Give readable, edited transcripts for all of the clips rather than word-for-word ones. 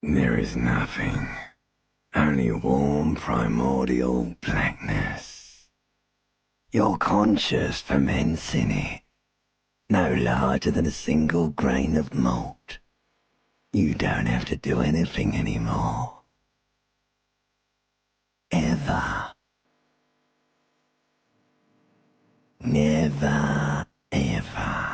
There is nothing. Only warm primordial blackness. You're conscious ferments in it, no larger than a single grain of malt. You don't have to do anything anymore. Ever. Never, ever.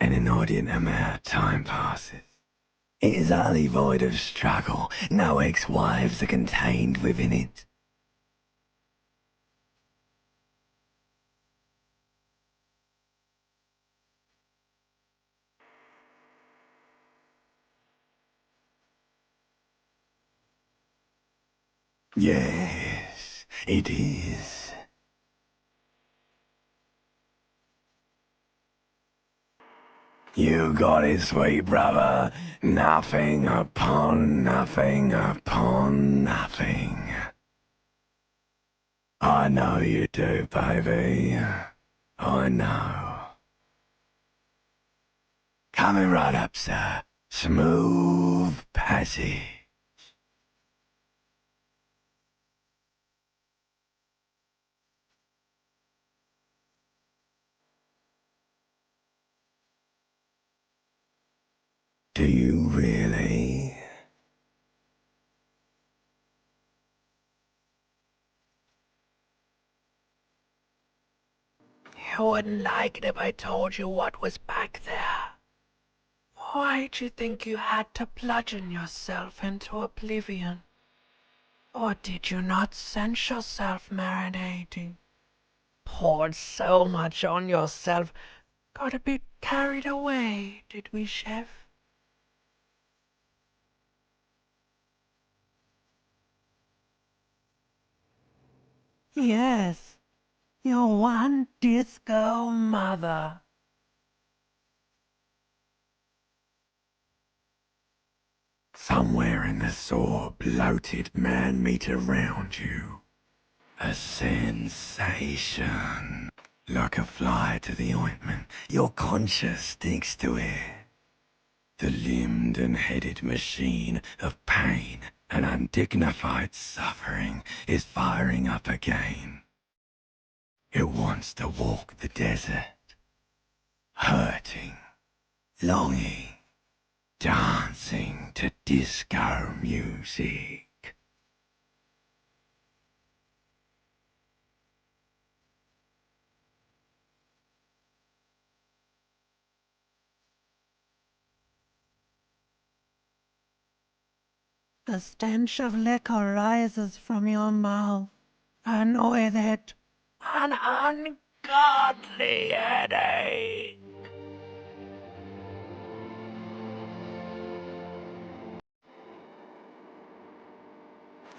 An inordinate amount of time passes. It is utterly void of struggle. No ex-wives are contained within it. Yes, it is. You got it, sweet brother. Nothing upon nothing upon nothing. I know you do, baby. I know. Coming right up, sir. Smooth passage. Do you really? You wouldn't like it if I told you what was back there. Why'd you think you had to bludgeon yourself into oblivion? Or did you not sense yourself marinating? Poured so much on yourself, got a bit carried away, did we, chef? Yes, your one disco mother. Somewhere in the sore, bloated man-meat around you. A sensation. Like a fly to the ointment, your conscience sticks to it. The limbed and headed machine of pain and undignified suffering is firing up again. It wants to walk the desert, hurting, longing, dancing to disco music. The stench of liquor rises from your mouth, and with it an ungodly headache.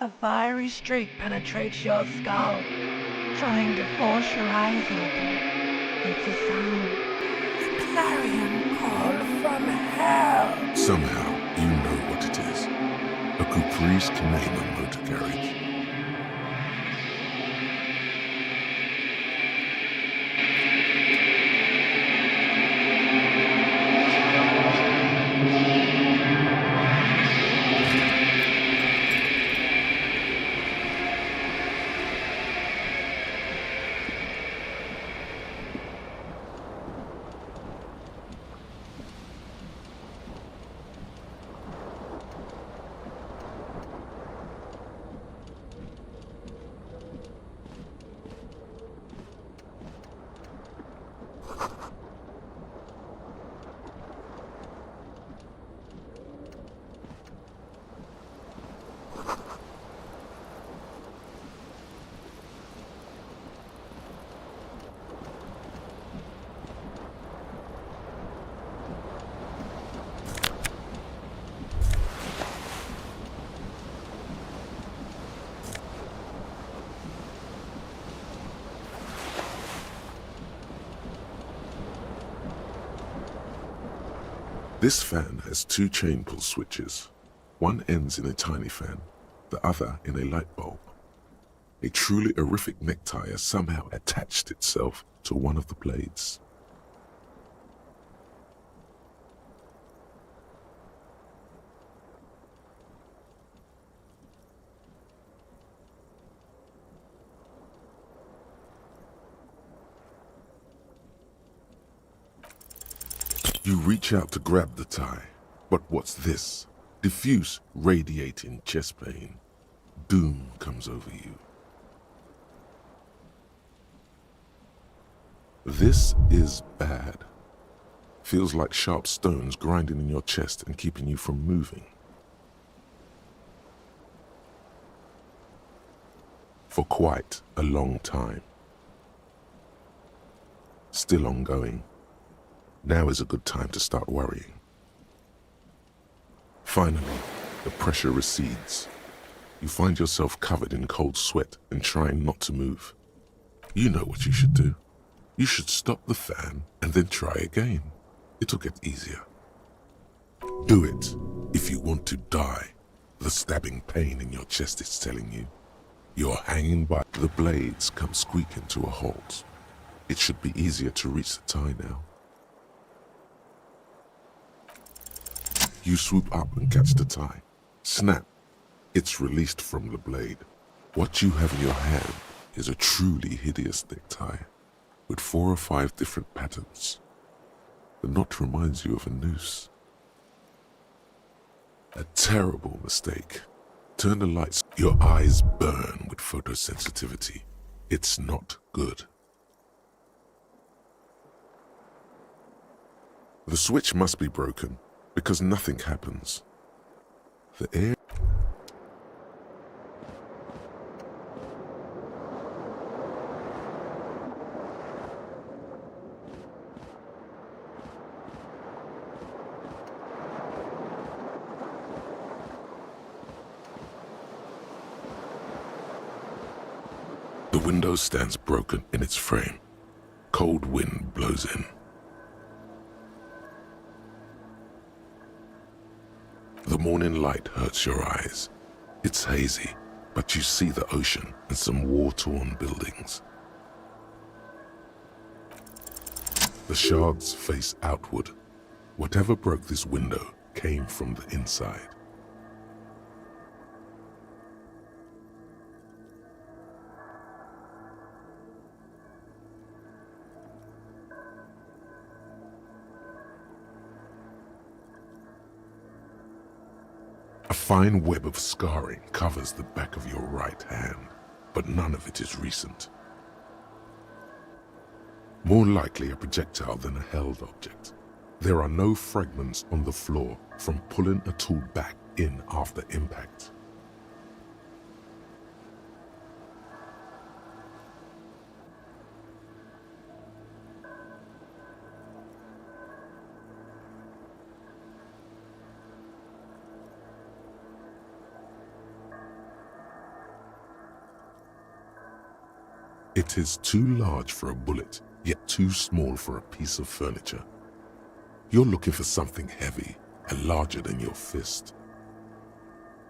A fiery streak penetrates your skull, trying to force your eyes open. It's a sound, a clarion call from hell. Somehow, you know what it is. A caprice Canadian motor carriage. This fan has two chain pull switches. One ends in a tiny fan, the other in a light bulb. A truly horrific necktie has somehow attached itself to one of the blades. You reach out to grab the tie, but what's this? Diffuse, radiating chest pain. Doom comes over you. This is bad. Feels like sharp stones grinding in your chest and keeping you from moving. For quite a long time. Still ongoing. Now is a good time to start worrying. Finally, the pressure recedes. You find yourself covered in cold sweat and trying not to move. You know what you should do. You should stop the fan and then try again. It'll get easier. Do it if you want to die. The stabbing pain in your chest is telling you. You're hanging by. The blades come squeaking to a halt. It should be easier to reach the tie now. You swoop up and catch the tie. Snap. It's released from the blade. What you have in your hand is a truly hideous necktie with 4 or 5 different patterns. The knot reminds you of a noose. A terrible mistake. Turn the lights. Your eyes burn with photosensitivity. It's not good. The switch must be broken because nothing happens. The air. The window stands broken in its frame. Cold wind blows in. The morning light hurts your eyes. It's hazy, but you see the ocean and some war-torn buildings. The shards face outward. Whatever broke this window came from the inside. A fine web of scarring covers the back of your right hand, but none of it is recent. More likely a projectile than a held object. There are no fragments on the floor from pulling a tool back in after impact. It is too large for a bullet, yet too small for a piece of furniture. You're looking for something heavy and larger than your fist.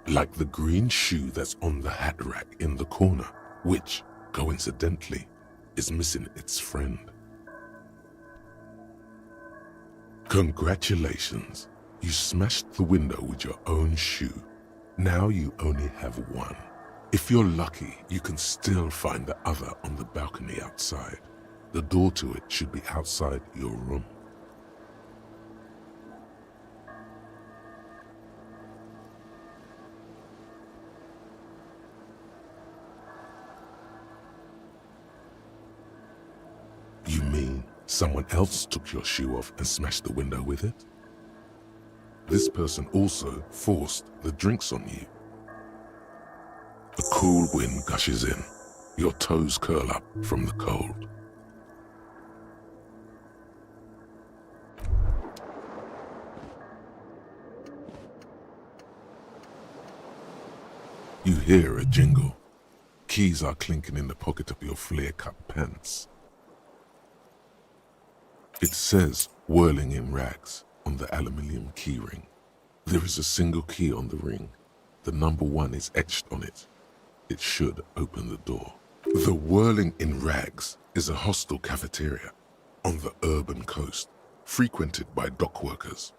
Like the green shoe that's on the hat rack in the corner, which, coincidentally, is missing its friend. Congratulations, you smashed the window with your own shoe. Now you only have one. If you're lucky, you can still find the other on the balcony outside. The door to it should be outside your room. You mean someone else took your shoe off and smashed the window with it? This person also forced the drinks on you. A cool wind gushes in. Your toes curl up from the cold. You hear a jingle. Keys are clinking in the pocket of your flare-cut pants. It says "whirling in rags" on the aluminium keyring. There is a single key on the ring. The number 1 is etched on it. It should open the door. The Whirling in Rags is a hostel cafeteria on the urban coast, frequented by dock workers.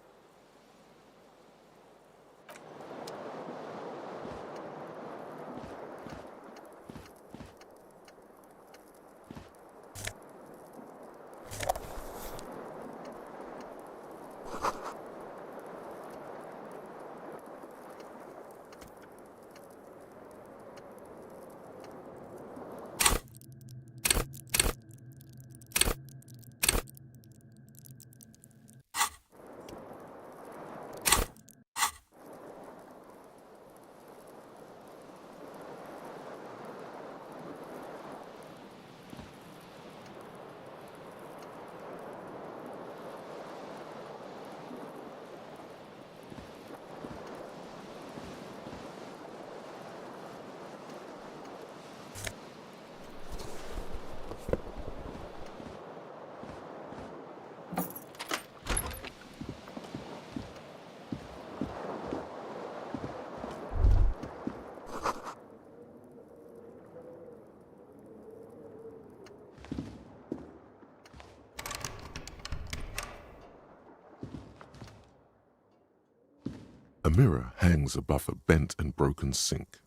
mirror hangs above a bent and broken sink.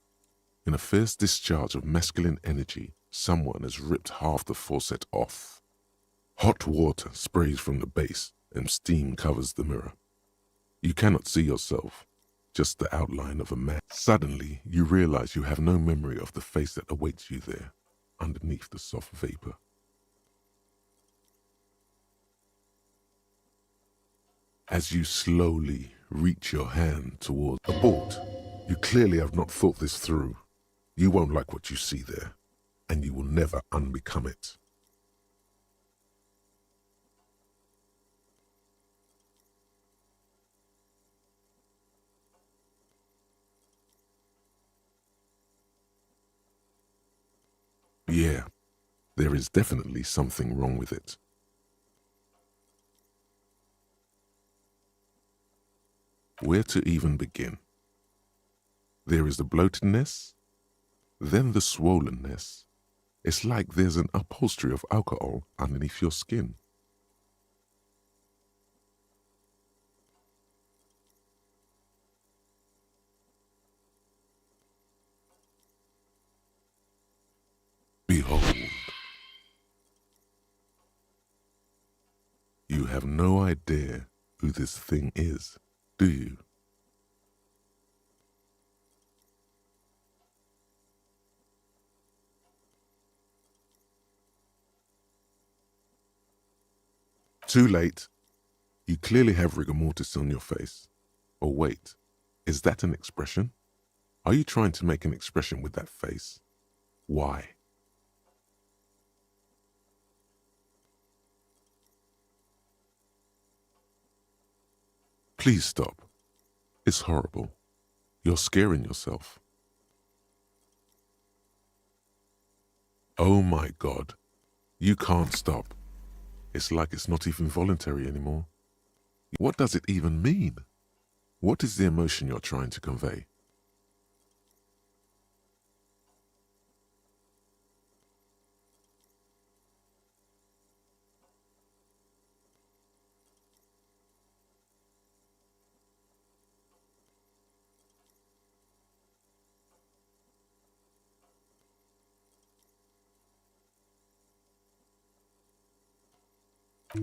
In a fierce discharge of masculine energy, someone has ripped half the faucet off. Hot water sprays from the base and steam covers the mirror. You cannot see yourself, just the outline of a man. Suddenly, you realize you have no memory of the face that awaits you there, underneath the soft vapor. As you slowly reach your hand towards abort, you clearly have not thought this through. You won't like what you see there, and you will never unbecome it. Yeah, there is definitely something wrong with it. Where to even begin? There is the bloatedness, then the swollenness. It's like there's an upholstery of alcohol underneath your skin. Behold. You have no idea who this thing is, do you? Too late. You clearly have rigor mortis on your face. Or wait, is that an expression? Are you trying to make an expression with that face? Why? Please stop. It's horrible. You're scaring yourself. Oh my God. You can't stop. It's like it's not even voluntary anymore. What does it even mean? What is the emotion you're trying to convey?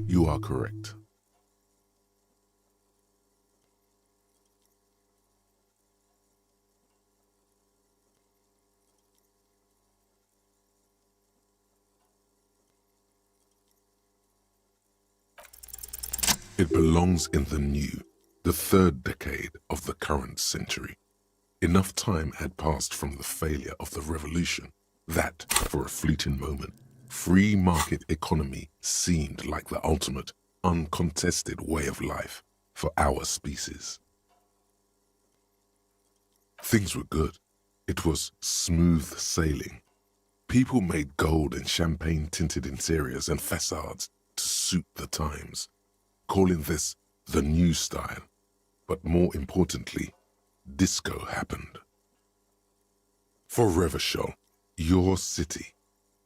You are correct. It belongs in the new, the third decade of the current century. Enough time had passed from the failure of the revolution that, for a fleeting moment, free market economy seemed like the ultimate, uncontested way of life for our species. Things were good. It was smooth sailing. People made gold and champagne-tinted interiors and facades to suit the times, calling this the new style. But more importantly, disco happened. For Revachol, your city,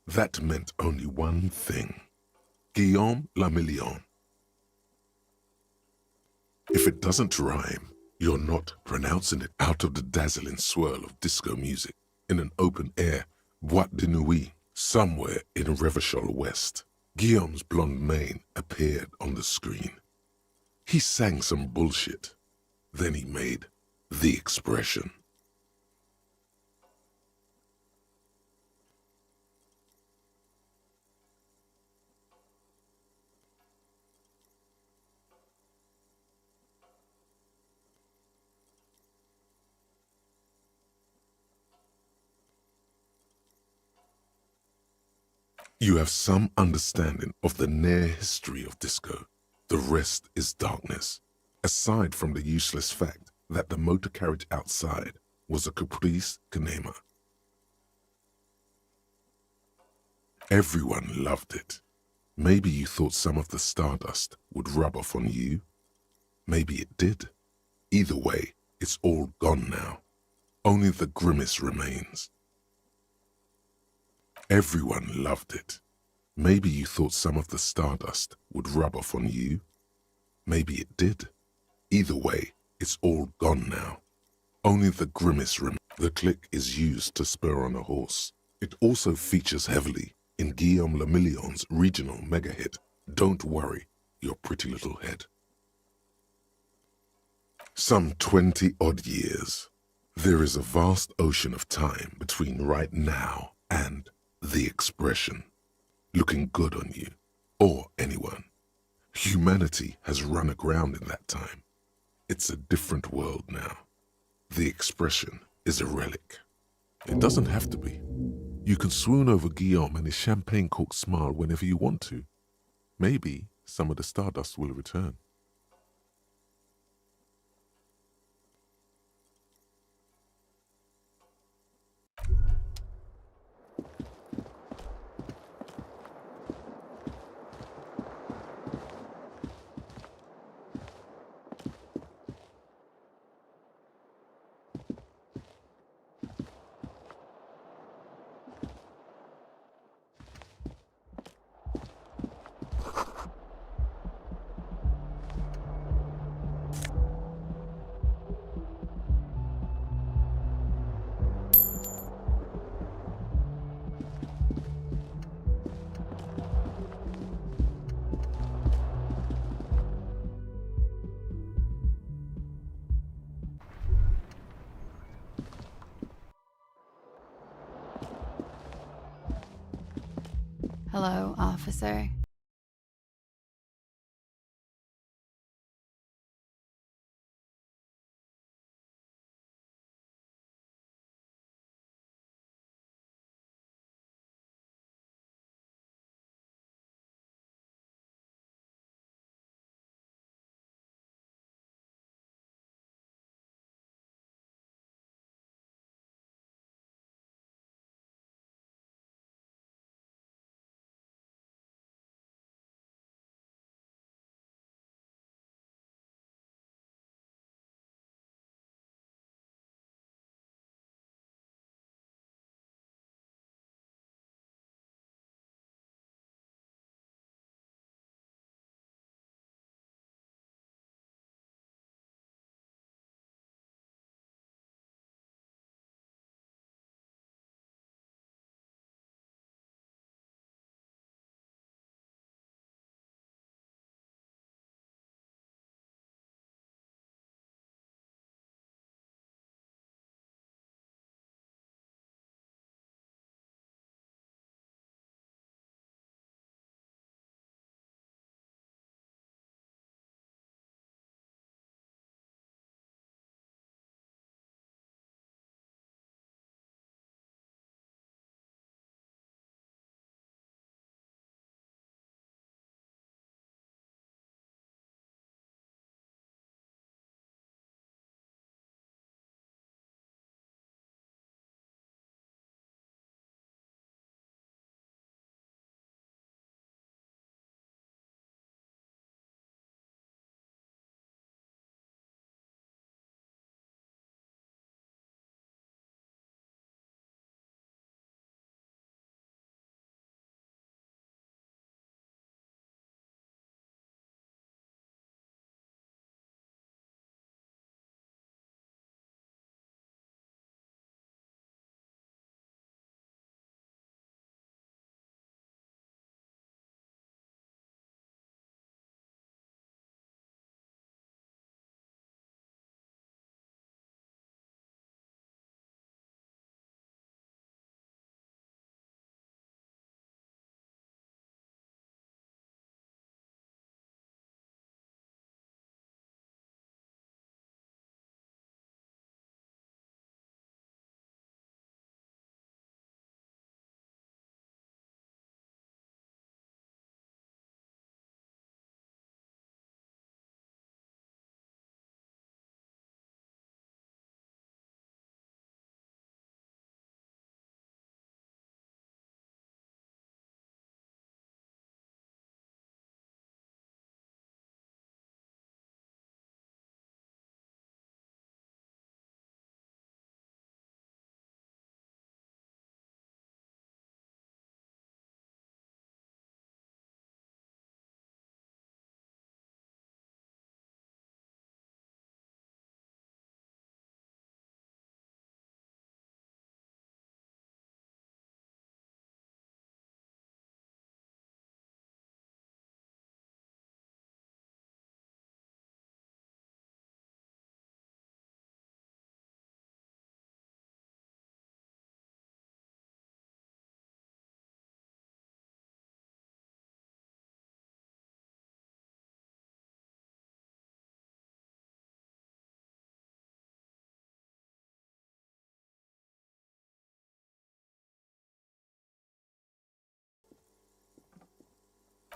that meant only one thing: Guillaume le Million. If it doesn't rhyme, you're not pronouncing it. Out of the dazzling swirl of disco music, in an open-air boîte de nuit somewhere in Revachol West, Guillaume's blonde mane appeared on the screen. He sang some bullshit. Then he made the expression. You have some understanding of the near history of disco. The rest is darkness, aside from the useless fact that the motor carriage outside was a caprice cinema. Everyone loved it. Maybe you thought some of the stardust would rub off on you. Maybe it did. Either way, it's all gone now. Only the grimace remains. Everyone loved it. Maybe you thought some of the stardust would rub off on you. Maybe it did. Either way, It's all gone now. Only the grimace remains. The click is used to spur on a horse. It also features heavily in Guillaume Le Million's regional mega hit, Don't Worry, Your Pretty Little Head. Some 20-odd years. There is a vast ocean of time between right now and the expression, looking good on you, or anyone. Humanity has run aground in that time. It's a different world now. The expression is a relic. It doesn't have to be. You can swoon over Guillaume and his champagne-corked smile whenever you want to. Maybe some of the stardust will return. Hello, officer.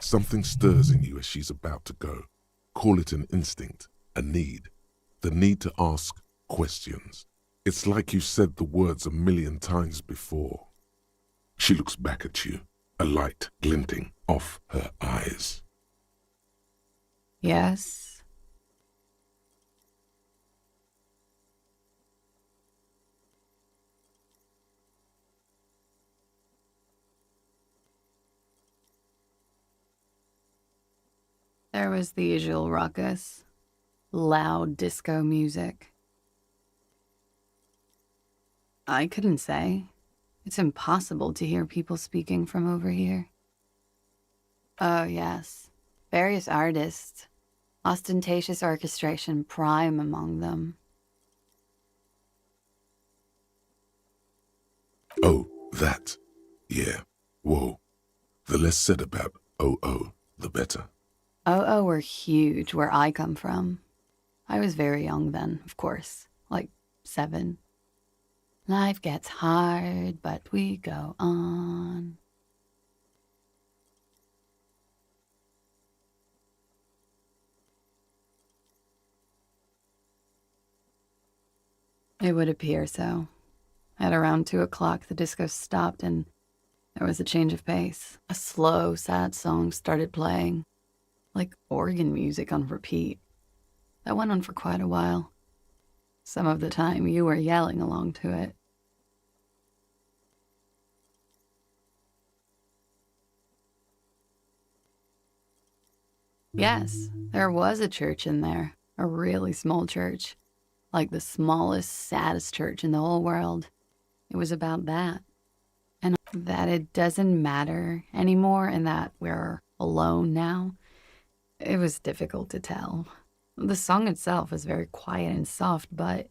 Something stirs in you as she's about to go. Call it an instinct, a need. The need to ask questions. It's like you said the words 1,000,000 times before. She looks back at you, a light glinting off her eyes. Yes? There was the usual ruckus. Loud disco music. I couldn't say. It's impossible to hear people speaking from over here. Oh, yes. Various artists. Ostentatious orchestration prime among them. Oh, that. Yeah. Whoa. The less said about oh, the better. Oh, were huge where I come from. I was very young then, of course, like 7. Life gets hard, but we go on. It would appear so. At around 2 o'clock, the disco stopped and there was a change of pace. A slow, sad song started playing, like organ music on repeat. That went on for quite a while. Some of the time, you were yelling along to it. Yes, there was a church in there, a really small church, like the smallest, saddest church in the whole world. It was about that. And that it doesn't matter anymore and that we're alone now. It was difficult to tell. The song itself was very quiet and soft, but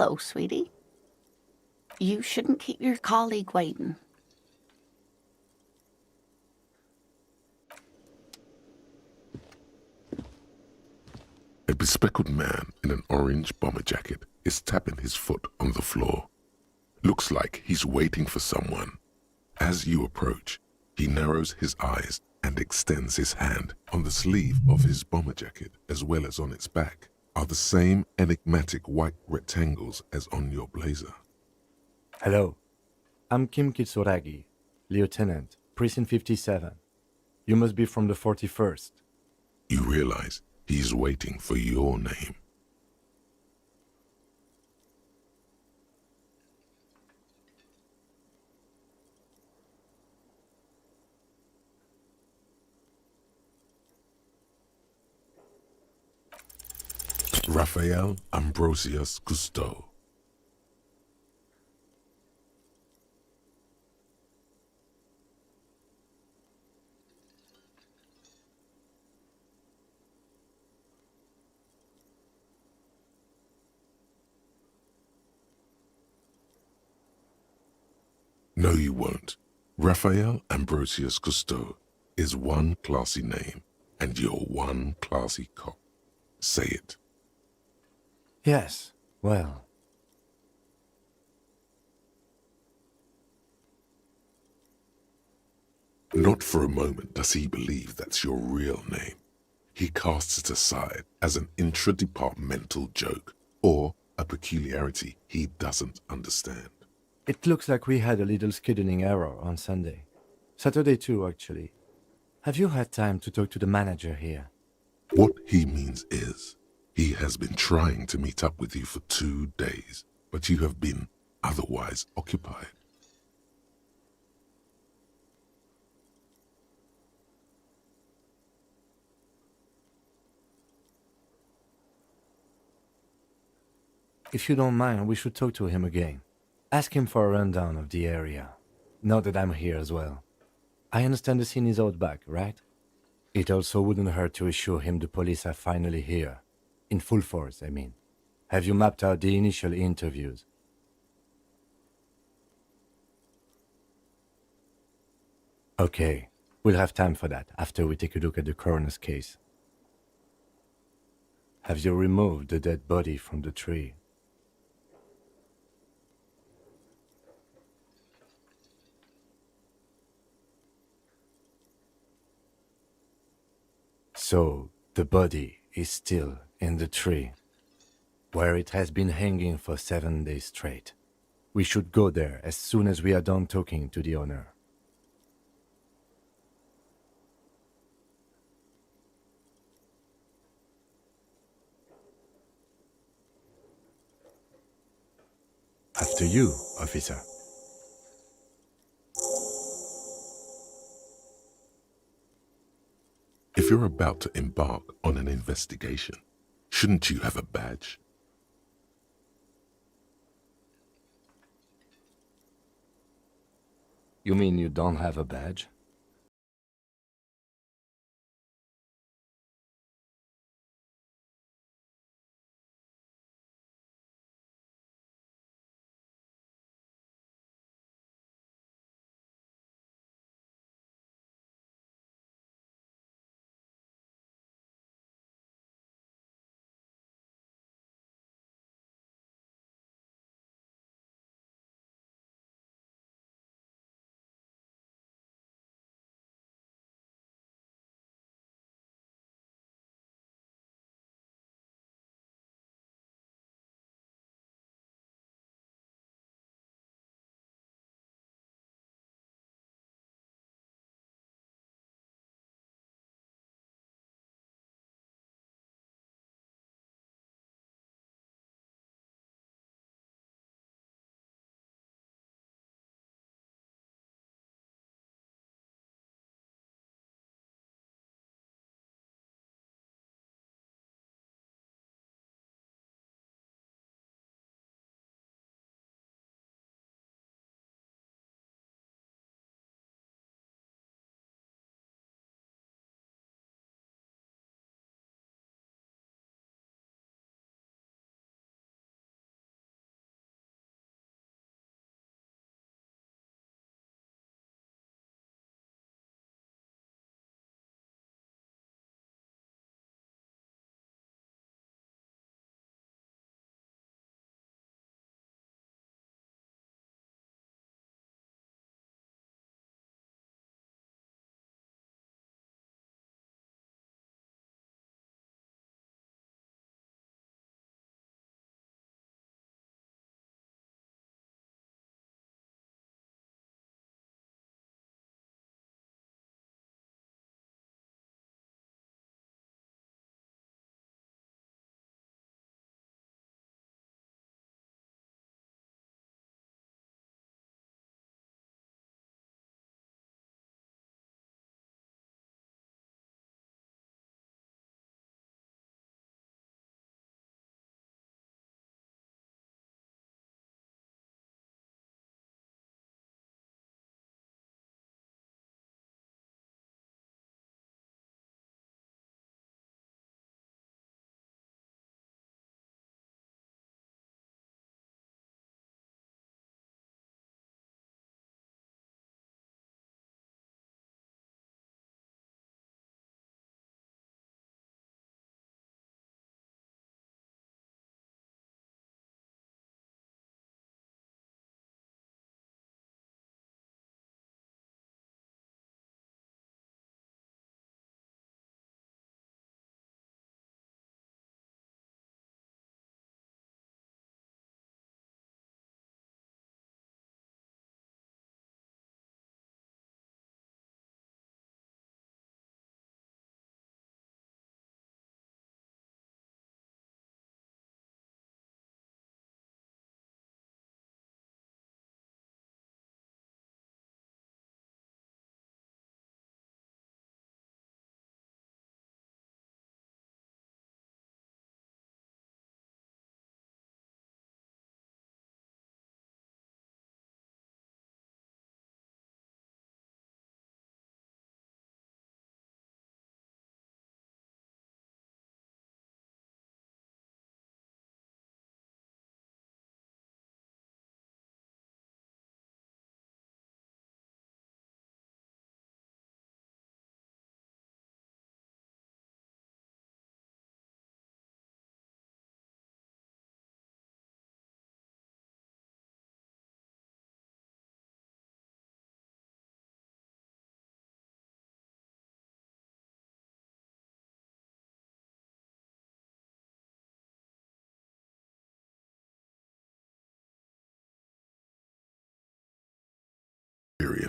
Hello, sweetie. You shouldn't keep your colleague waiting. A bespectacled man in an orange bomber jacket is tapping his foot on the floor. Looks like he's waiting for someone. As you approach, he narrows his eyes and extends his hand. On the sleeve of his bomber jacket, as well as on its back, are the same enigmatic white rectangles as on your blazer. Hello, I'm Kim Kitsuragi, Lieutenant, Precinct 57. You must be from the 41st. You realize he's waiting for your name. Raphael Ambrosius Cousteau. No, you won't. Raphael Ambrosius Cousteau is one classy name, and you're one classy cop. Say it. Yes, well. Not for a moment does he believe that's your real name. He casts it aside as an intra-departmental joke or a peculiarity he doesn't understand. It looks like we had a little scheduling error on Sunday. Saturday too, actually. Have you had time to talk to the manager here? What he means is, he has been trying to meet up with you for 2 days, but you have been otherwise occupied. If you don't mind, we should talk to him again. Ask him for a rundown of the area. Now that I'm here as well. I understand the scene is out back, right? It also wouldn't hurt to assure him the police are finally here. In full force, I mean. Have you mapped out the initial interviews? Okay, we'll have time for that after we take a look at the coroner's case. Have you removed the dead body from the tree? So, the body is still in the tree, where it has been hanging for 7 days straight. We should go there as soon as we are done talking to the owner. After you, officer. If you're about to embark on an investigation, shouldn't you have a badge? You mean you don't have a badge?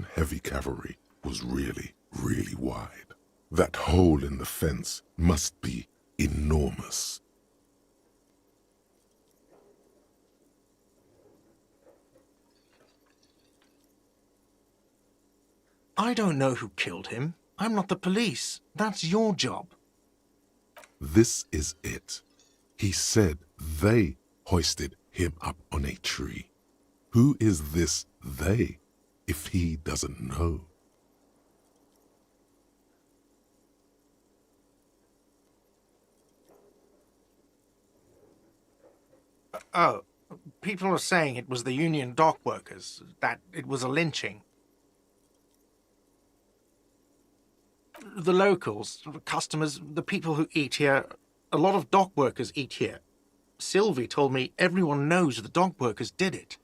Austrian heavy cavalry was really, really wide. That hole in the fence must be enormous. I don't know who killed him. I'm not the police. That's your job. This is it. He said they hoisted him up on a tree. Who is this they, if he doesn't know? Oh, people are saying it was the union dock workers, that it was a lynching. The locals, the customers, the people who eat here, a lot of dock workers eat here. Sylvie told me everyone knows the dock workers did it.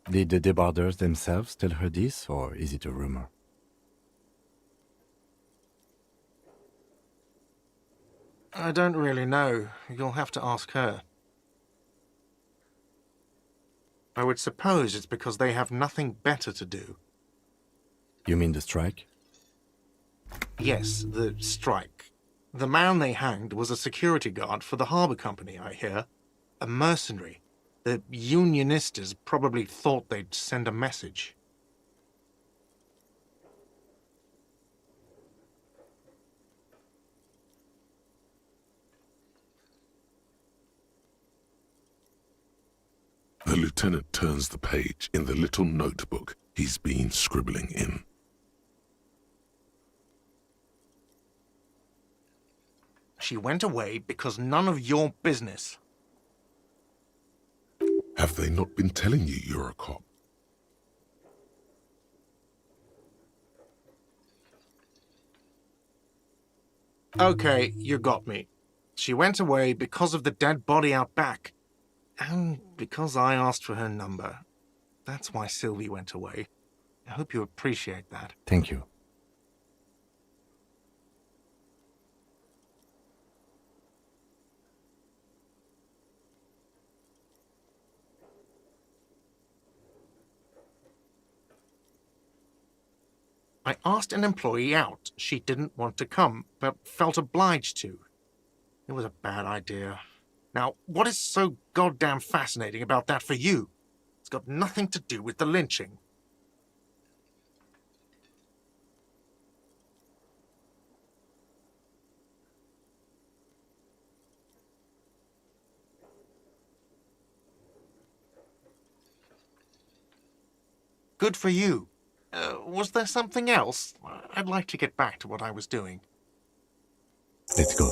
Did the debarders themselves tell her this, or is it a rumor? I don't really know. You'll have to ask her. I would suppose it's because they have nothing better to do. You mean the strike? Yes, the strike. The man they hanged was a security guard for the harbour company, I hear. A mercenary. The unionistas probably thought they'd send a message. The lieutenant turns the page in the little notebook he's been scribbling in. She went away because none of your business. Have they not been telling you you're a cop? Okay, you got me. She went away because of the dead body out back. And because I asked for her number. That's why Sylvie went away. I hope you appreciate that. Thank you. I asked an employee out. She didn't want to come, but felt obliged to. It was a bad idea. Now, what is so goddamn fascinating about that for you? It's got nothing to do with the lynching. Good for you. Was there something else? I'd like to get back to what I was doing. Let's go.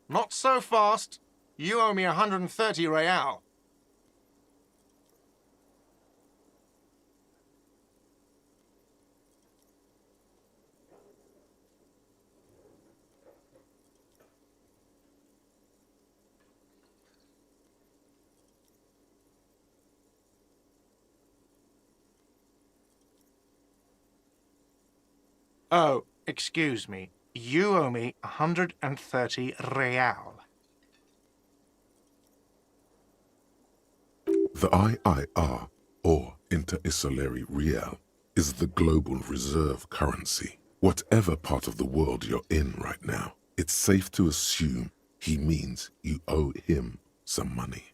Not so fast. You owe me 130 real. Oh, excuse me. You owe me 130 real. The IIR, or Inter-Isolary Real, is the global reserve currency. Whatever part of the world you're in right now, it's safe to assume he means you owe him some money.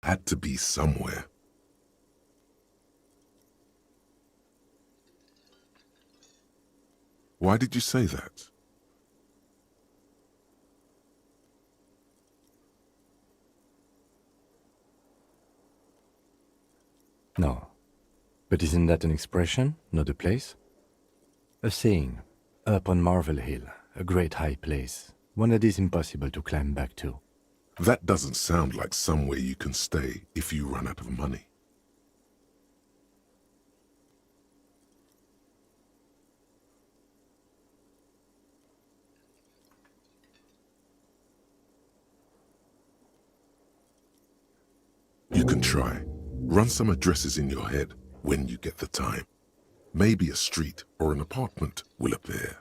had to be somewhere. Why did you say that? No. But isn't that an expression, not a place? A saying, up on Marvel Hill, a great high place, one that is impossible to climb back to. That doesn't sound like somewhere you can stay if you run out of money. You can try. Run some addresses in your head when you get the time. Maybe a street or an apartment will appear.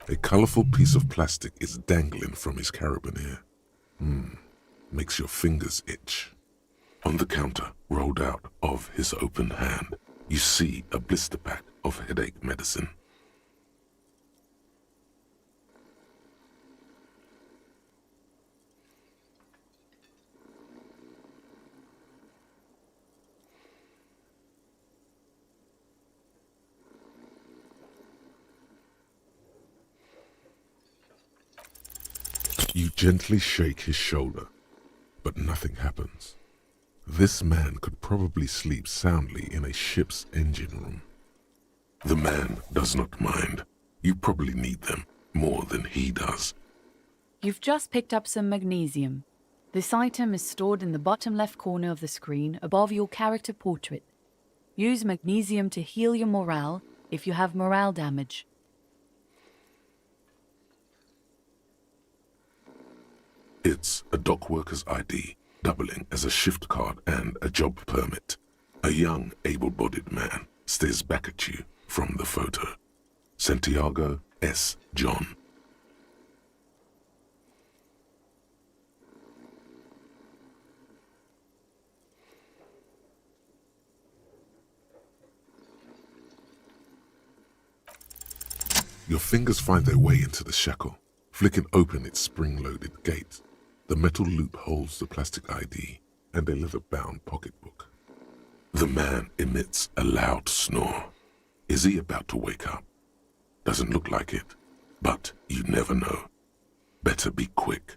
A colorful piece of plastic is dangling from his carabiner. Makes your fingers itch. On the counter, rolled out of his open hand, you see a blister pack of headache medicine. You gently shake his shoulder, but nothing happens. This man could probably sleep soundly in a ship's engine room. The man does not mind. You probably need them more than he does. You've just picked up some magnesium. This item is stored in the bottom left corner of the screen above your character portrait. Use magnesium to heal your morale if you have morale damage. It's a dock worker's ID, doubling as a shift card and a job permit. A young, able-bodied man stares back at you from the photo. Santiago S. John. Your fingers find their way into the shackle, flicking open its spring-loaded gate. The metal loop holds the plastic ID and a leather-bound pocketbook. The man emits a loud snore. Is he about to wake up? Doesn't look like it, but you never know. Better be quick.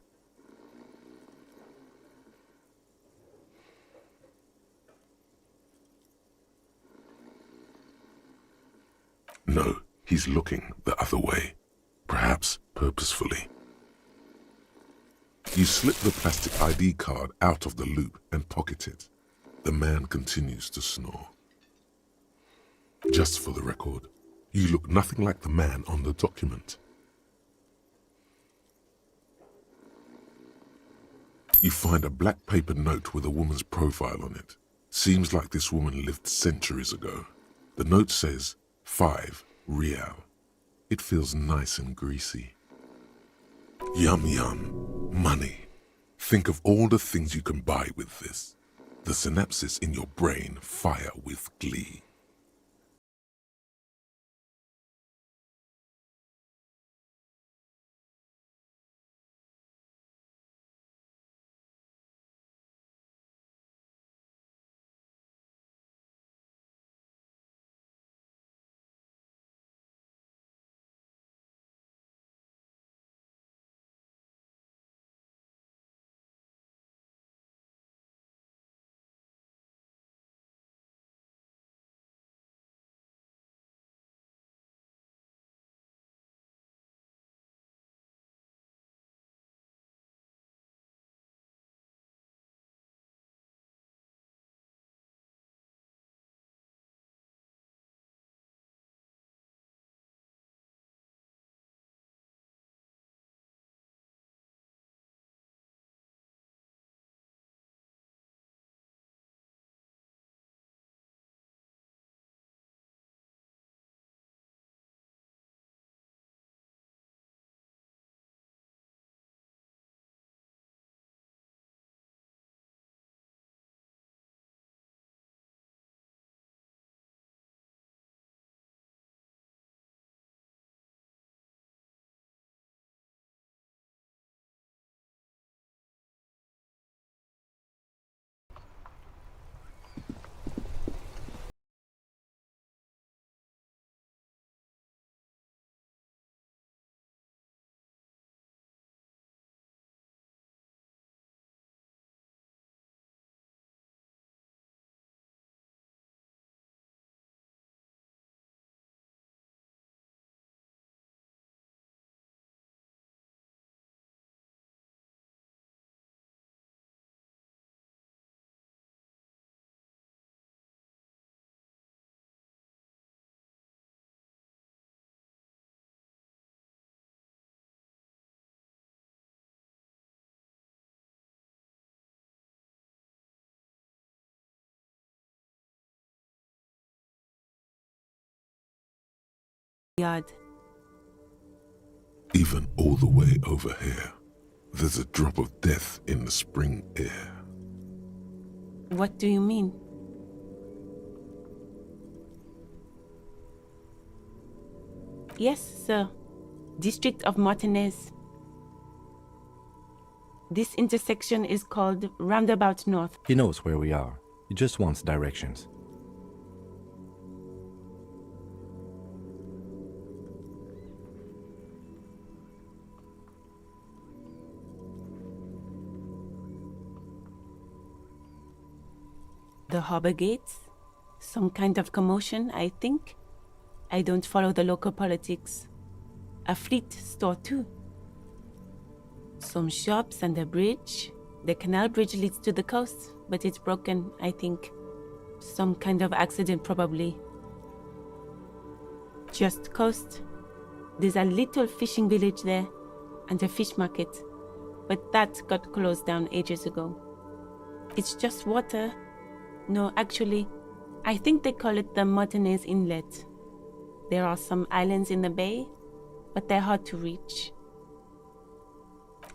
No, he's looking the other way, perhaps purposefully. You slip the plastic ID card out of the loop and pocket it. The man continues to snore. Just for the record, you look nothing like the man on the document. You find a black paper note with a woman's profile on it. Seems like this woman lived centuries ago. The note says, 5 real. It feels nice and greasy. Yum yum. Money. Think of all the things you can buy with this. The synapses in your brain fire with glee. Yard. Even all the way over here, there's a drop of death in the spring air. What do you mean? Yes, sir. District of Martinez. This intersection is called Roundabout North. He knows where we are. He just wants directions. The harbor gates? Some kind of commotion, I think. I don't follow the local politics. A fleet store too. Some shops and a bridge. The canal bridge leads to the coast, but it's broken, I think. Some kind of accident probably. Just coast. There's a little fishing village there, and a fish market. But that got closed down ages ago. It's just water. No, actually, I think they call it the Martinez Inlet. There are some islands in the bay, but they're hard to reach.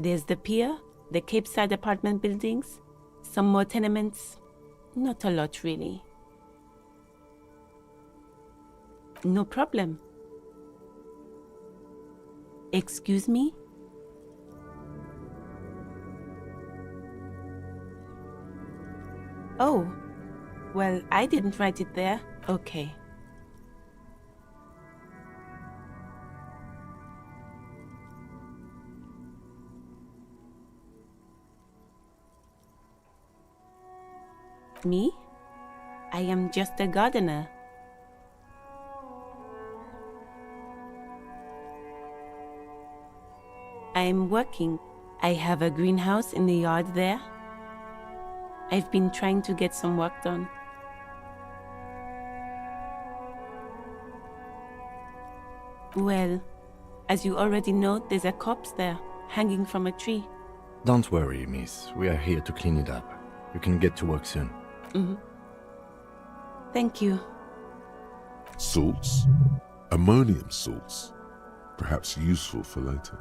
There's the pier, the Cape Side apartment buildings, some more tenements. Not a lot, really. No problem. Excuse me? Oh, well, I didn't write it there. Okay. Me? I am just a gardener. I am working. I have a greenhouse in the yard there. I've been trying to get some work done. Well, as you already know, there's a corpse there, hanging from a tree. Don't worry, miss. We are here to clean it up. You can get to work soon. Mm-hmm. Thank you. Salts? Ammonium salts. Perhaps useful for later.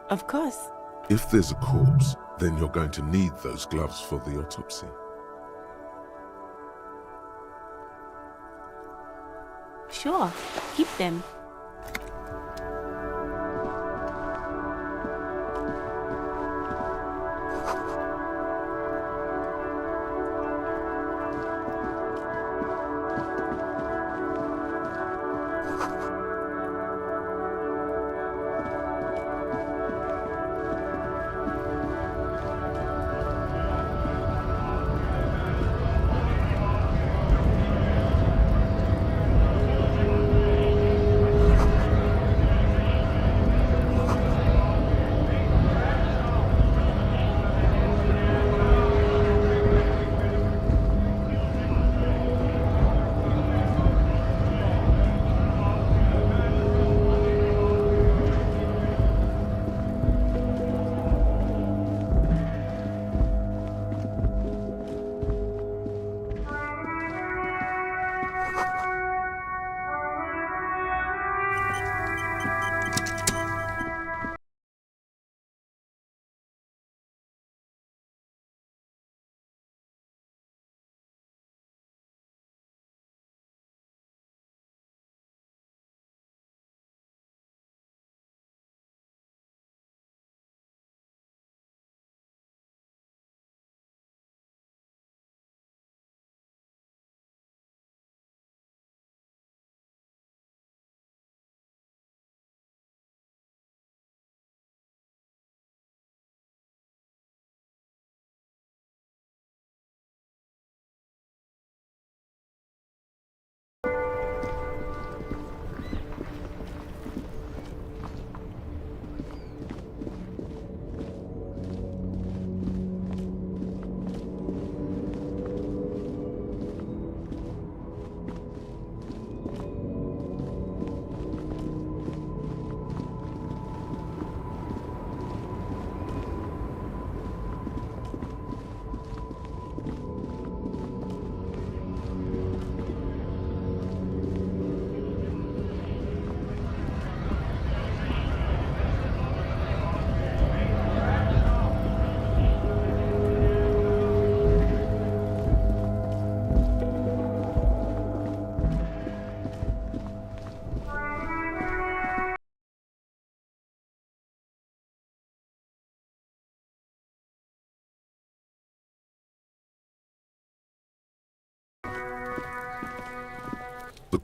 Of course. If there's a corpse, then you're going to need those gloves for the autopsy. Sure, keep them.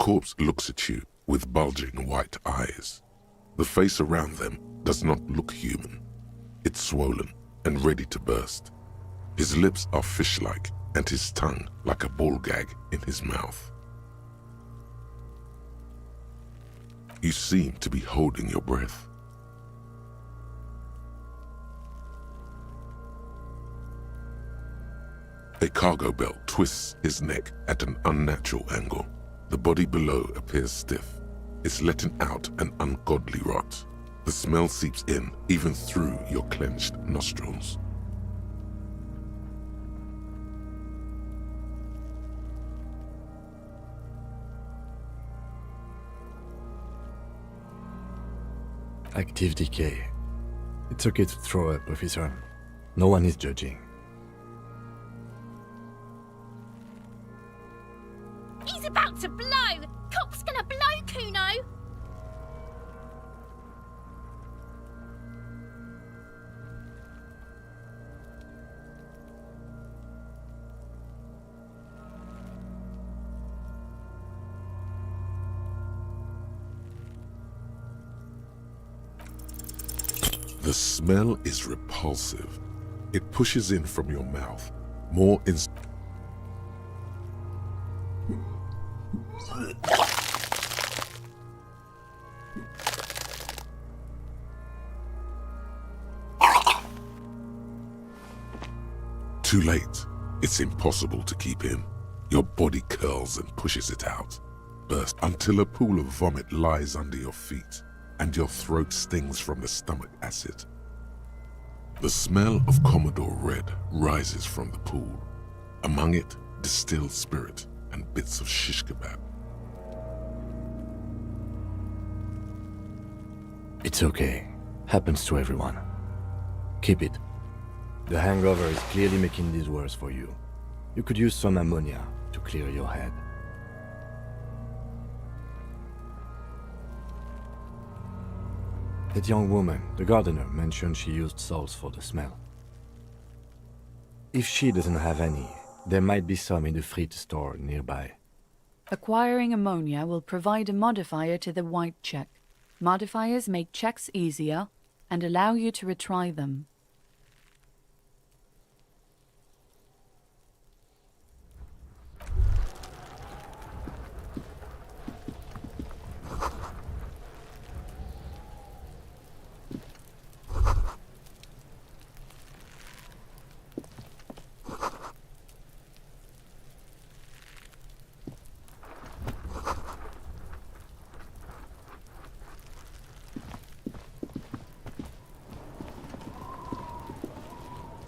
corpse looks at you with bulging white eyes. The face around them does not look human. It's swollen and ready to burst. His lips are fish-like and his tongue like a ball gag in his mouth. You seem to be holding your breath. A cargo belt twists his neck at an unnatural angle. The body below appears stiff. It's letting out an ungodly rot. The smell seeps in, even through your clenched nostrils. Active decay. It's okay to throw up, officer. No one is judging. He's about to blow! Cop's gonna blow, Kuno! The smell is repulsive. It pushes in from your mouth, more Too late. It's impossible to keep in. Your body curls and pushes it out, burst until a pool of vomit lies under your feet, and your throat stings from the stomach acid. The smell of Commodore Red rises from the pool. Among it, distilled spirit and bits of shish kebab. It's okay. Happens to everyone. Keep it. The hangover is clearly making this worse for you. You could use some ammonia to clear your head. That young woman, the gardener, mentioned she used salts for the smell. If she doesn't have any, there might be some in the fridge store nearby. Acquiring ammonia will provide a modifier to the white check. Modifiers make checks easier and allow you to retry them.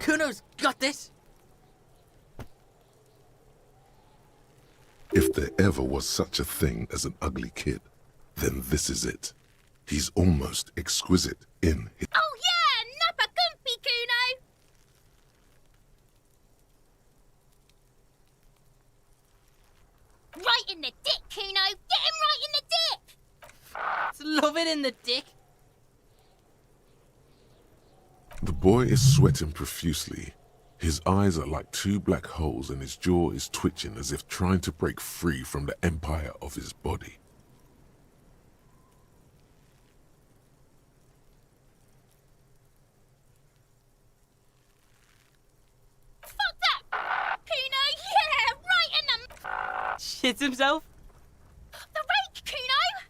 Kuno's got this! If there ever was such a thing as an ugly kid, then this is it. He's almost exquisite in his... Oh yeah! Nappa Gumpy, Kuno! Right in the dick, Kuno! Get him right in the dick! It's love it in the dick! The boy is sweating profusely. His eyes are like two black holes and his jaw is twitching as if trying to break free from the empire of his body. Fuck that! Kuno, yeah! Right in the... Shits himself? The rake, Kuno!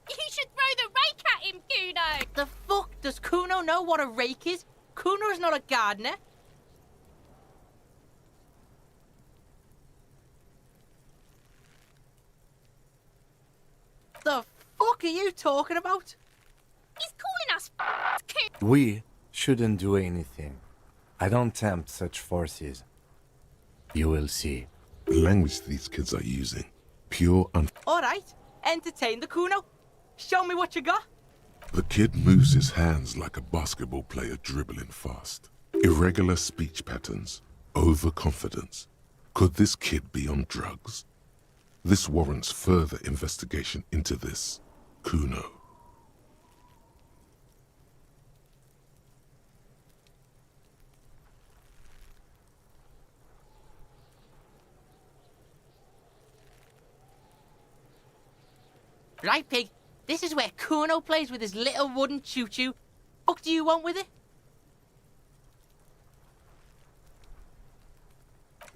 You should throw the rake at him, Kuno! The fuck? Does Kuno know what a rake is? Kuno's not a gardener. The fuck are you talking about? He's calling us Kuno! We shouldn't do anything. I don't tempt such forces. You will see. The language these kids are using, pure and... Alright, entertain the Kuno. Show me what you got. The kid moves his hands like a basketball player dribbling fast. Irregular speech patterns, overconfidence. Could this kid be on drugs? This warrants further investigation into this Kuno. Right, Pig, this is where Kuno plays with his little wooden choo-choo. Fuck do you want with it?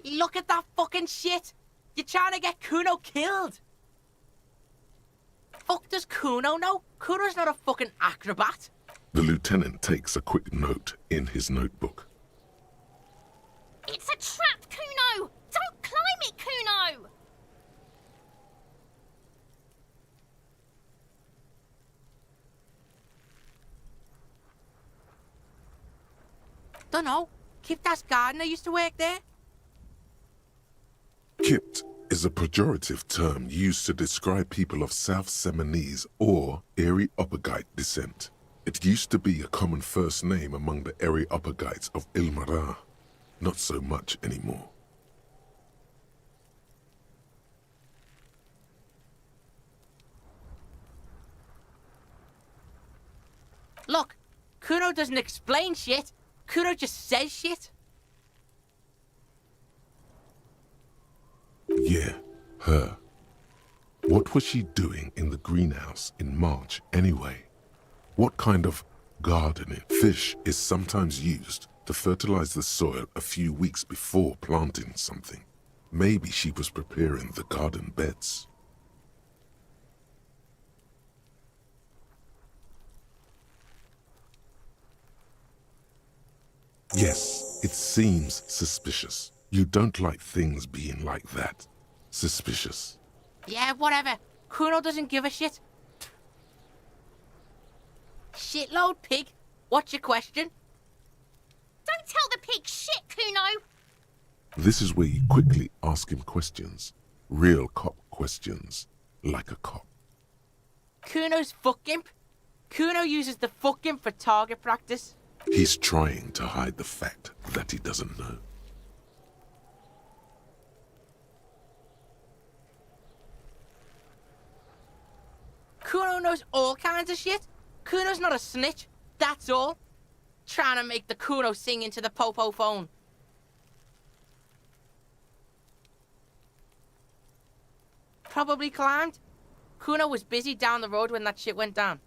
Look at that fucking shit! You're trying to get Kuno killed! Fuck does Kuno know? Kuno's not a fucking acrobat. The lieutenant takes a quick note in his notebook. It's a trap, Kuno! Don't climb it, Kuno! Dunno. Kipta's gardener used to work there. Kipt is a pejorative term used to describe people of South Seminese or Areopagite descent. It used to be a common first name among the Areopagites of Ilmara. Not so much anymore. Look, Kuno doesn't explain shit. Kuno just says shit. Yeah, her. What was she doing in the greenhouse in March anyway? What kind of gardening? Fish is sometimes used to fertilize the soil a few weeks before planting something. Maybe she was preparing the garden beds. Yes, it seems suspicious. You don't like things being like that. Suspicious. Yeah, whatever. Kuno doesn't give a shit. Shitload, Pig. What's your question? Don't tell the pig shit, Kuno! This is where you quickly ask him questions. Real cop questions. Like a cop. Kuno's fuck imp. Kuno uses the fuck imp for target practice. He's trying to hide the fact that he doesn't know. Kuno knows all kinds of shit. Kuno's not a snitch, that's all. Trying to make the Kuno sing into the popo phone. Probably climbed. Kuno was busy down the road when that shit went down.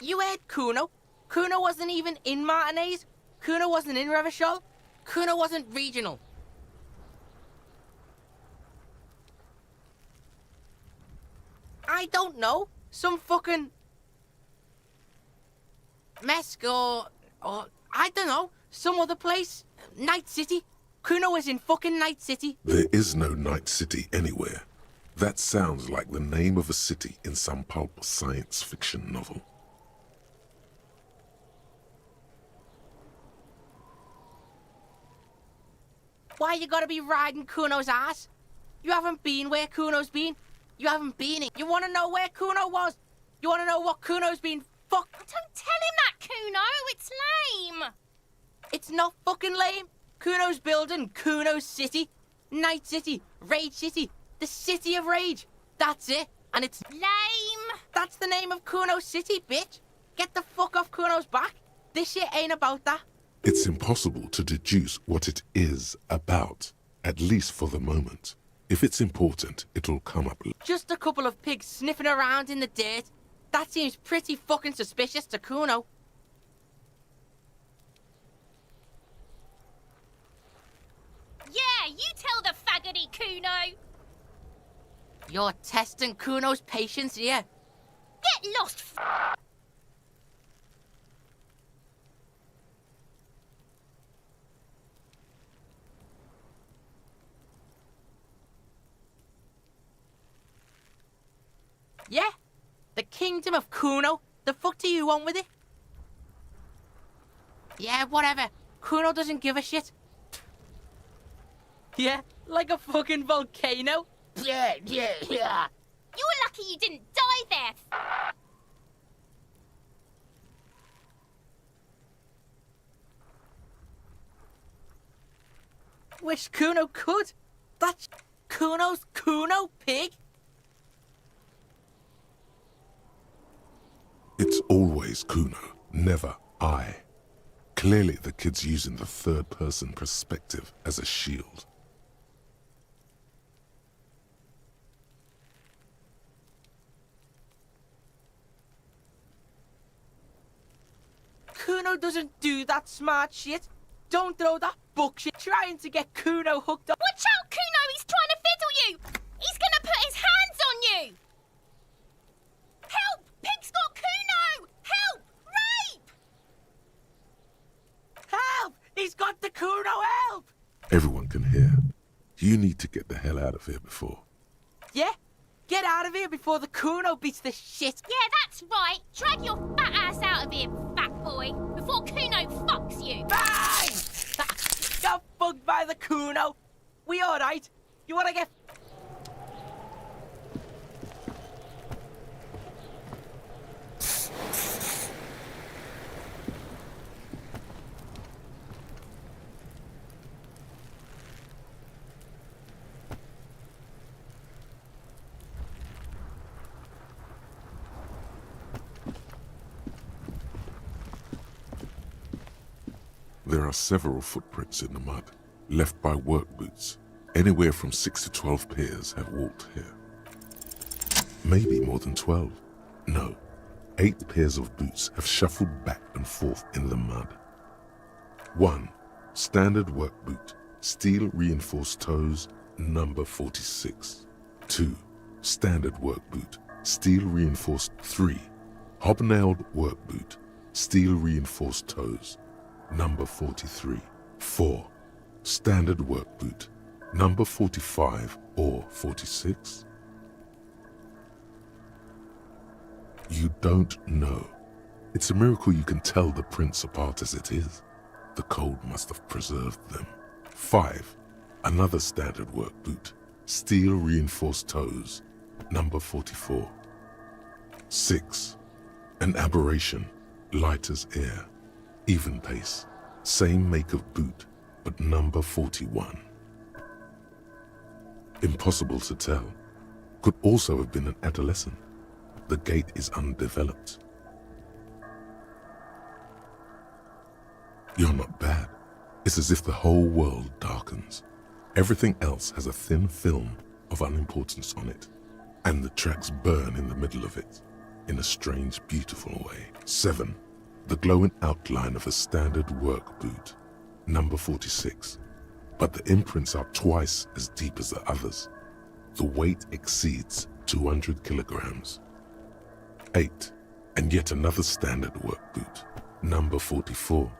You heard Kuno. Kuno wasn't even in Martinez. Kuno wasn't in Revachol. Kuno wasn't regional. I don't know. Some fucking Mesk or I don't know. Some other place. Night City. Kuno was in fucking Night City. There is no Night City anywhere. That sounds like the name of a city in some pulp science fiction novel. Why you gotta be riding Kuno's ass? You haven't been where Kuno's been. You haven't been it. You wanna know where Kuno was? You wanna know what Kuno's been? Fuck. Don't tell him that, Kuno! It's lame! It's not fucking lame. Kuno's building Kuno's City. Night City. Rage City. The City of Rage. That's it. And it's lame! That's the name of Kuno's City, bitch. Get the fuck off Kuno's back. This shit ain't about that. It's impossible to deduce what it is about, at least for the moment. If it's important, it'll come up. Just a couple of pigs sniffing around in the dirt. That seems pretty fucking suspicious to Kuno. Yeah, you tell the faggoty, Kuno! You're testing Kuno's patience here. Get lost, Yeah? The kingdom of Kuno? The fuck do you want with it? Yeah, whatever. Kuno doesn't give a shit. Yeah, like a fucking volcano. Yeah. You're lucky you didn't die there. Wish Kuno could. That's Kuno's Kuno, pig. It's always Kuno, never I. Clearly the kid's using the third-person perspective as a shield. Kuno doesn't do that smart shit. Don't throw that bullshit trying to get Kuno hooked up. Watch out, Kuno! He's trying to fiddle you! He's gonna put his hands on you! Help! Pig's got Kuno! Help! Rape! Help! He's got the Kuno, help! Everyone can hear. You need to get the hell out of here before. Yeah? Get out of here before the Kuno beats the shit. Yeah, that's right. Drag your fat ass out of here, fat boy, before Kuno fucks you. Bang! Got bugged by the Kuno. We alright? You wanna get... There are several footprints in the mud, left by work boots. Anywhere from 6 to 12 pairs have walked here. Maybe more than 12. No, 8 pairs of boots have shuffled back and forth in the mud. 1. Standard work boot, steel reinforced toes, number 46. 2. Standard work boot, steel reinforced 3. Hobnailed work boot, steel reinforced toes, number 43. 4. Standard work boot, number 45 or 46. You don't know. It's a miracle you can tell the prints apart as it is. The cold must have preserved them. 5. Another standard work boot, steel reinforced toes, number 44. 6. An aberration, light as air, even pace, same make of boot, but number 41. Impossible to tell. Could also have been an adolescent. The gait is undeveloped. You're not bad. It's as if the whole world darkens. Everything else has a thin film of unimportance on it, and the tracks burn in the middle of it, in a strange, beautiful way. 7. The glowing outline of a standard work boot, number 46. But the imprints are twice as deep as the others. The weight exceeds 200 kilograms. 8. And yet another standard work boot, number 44.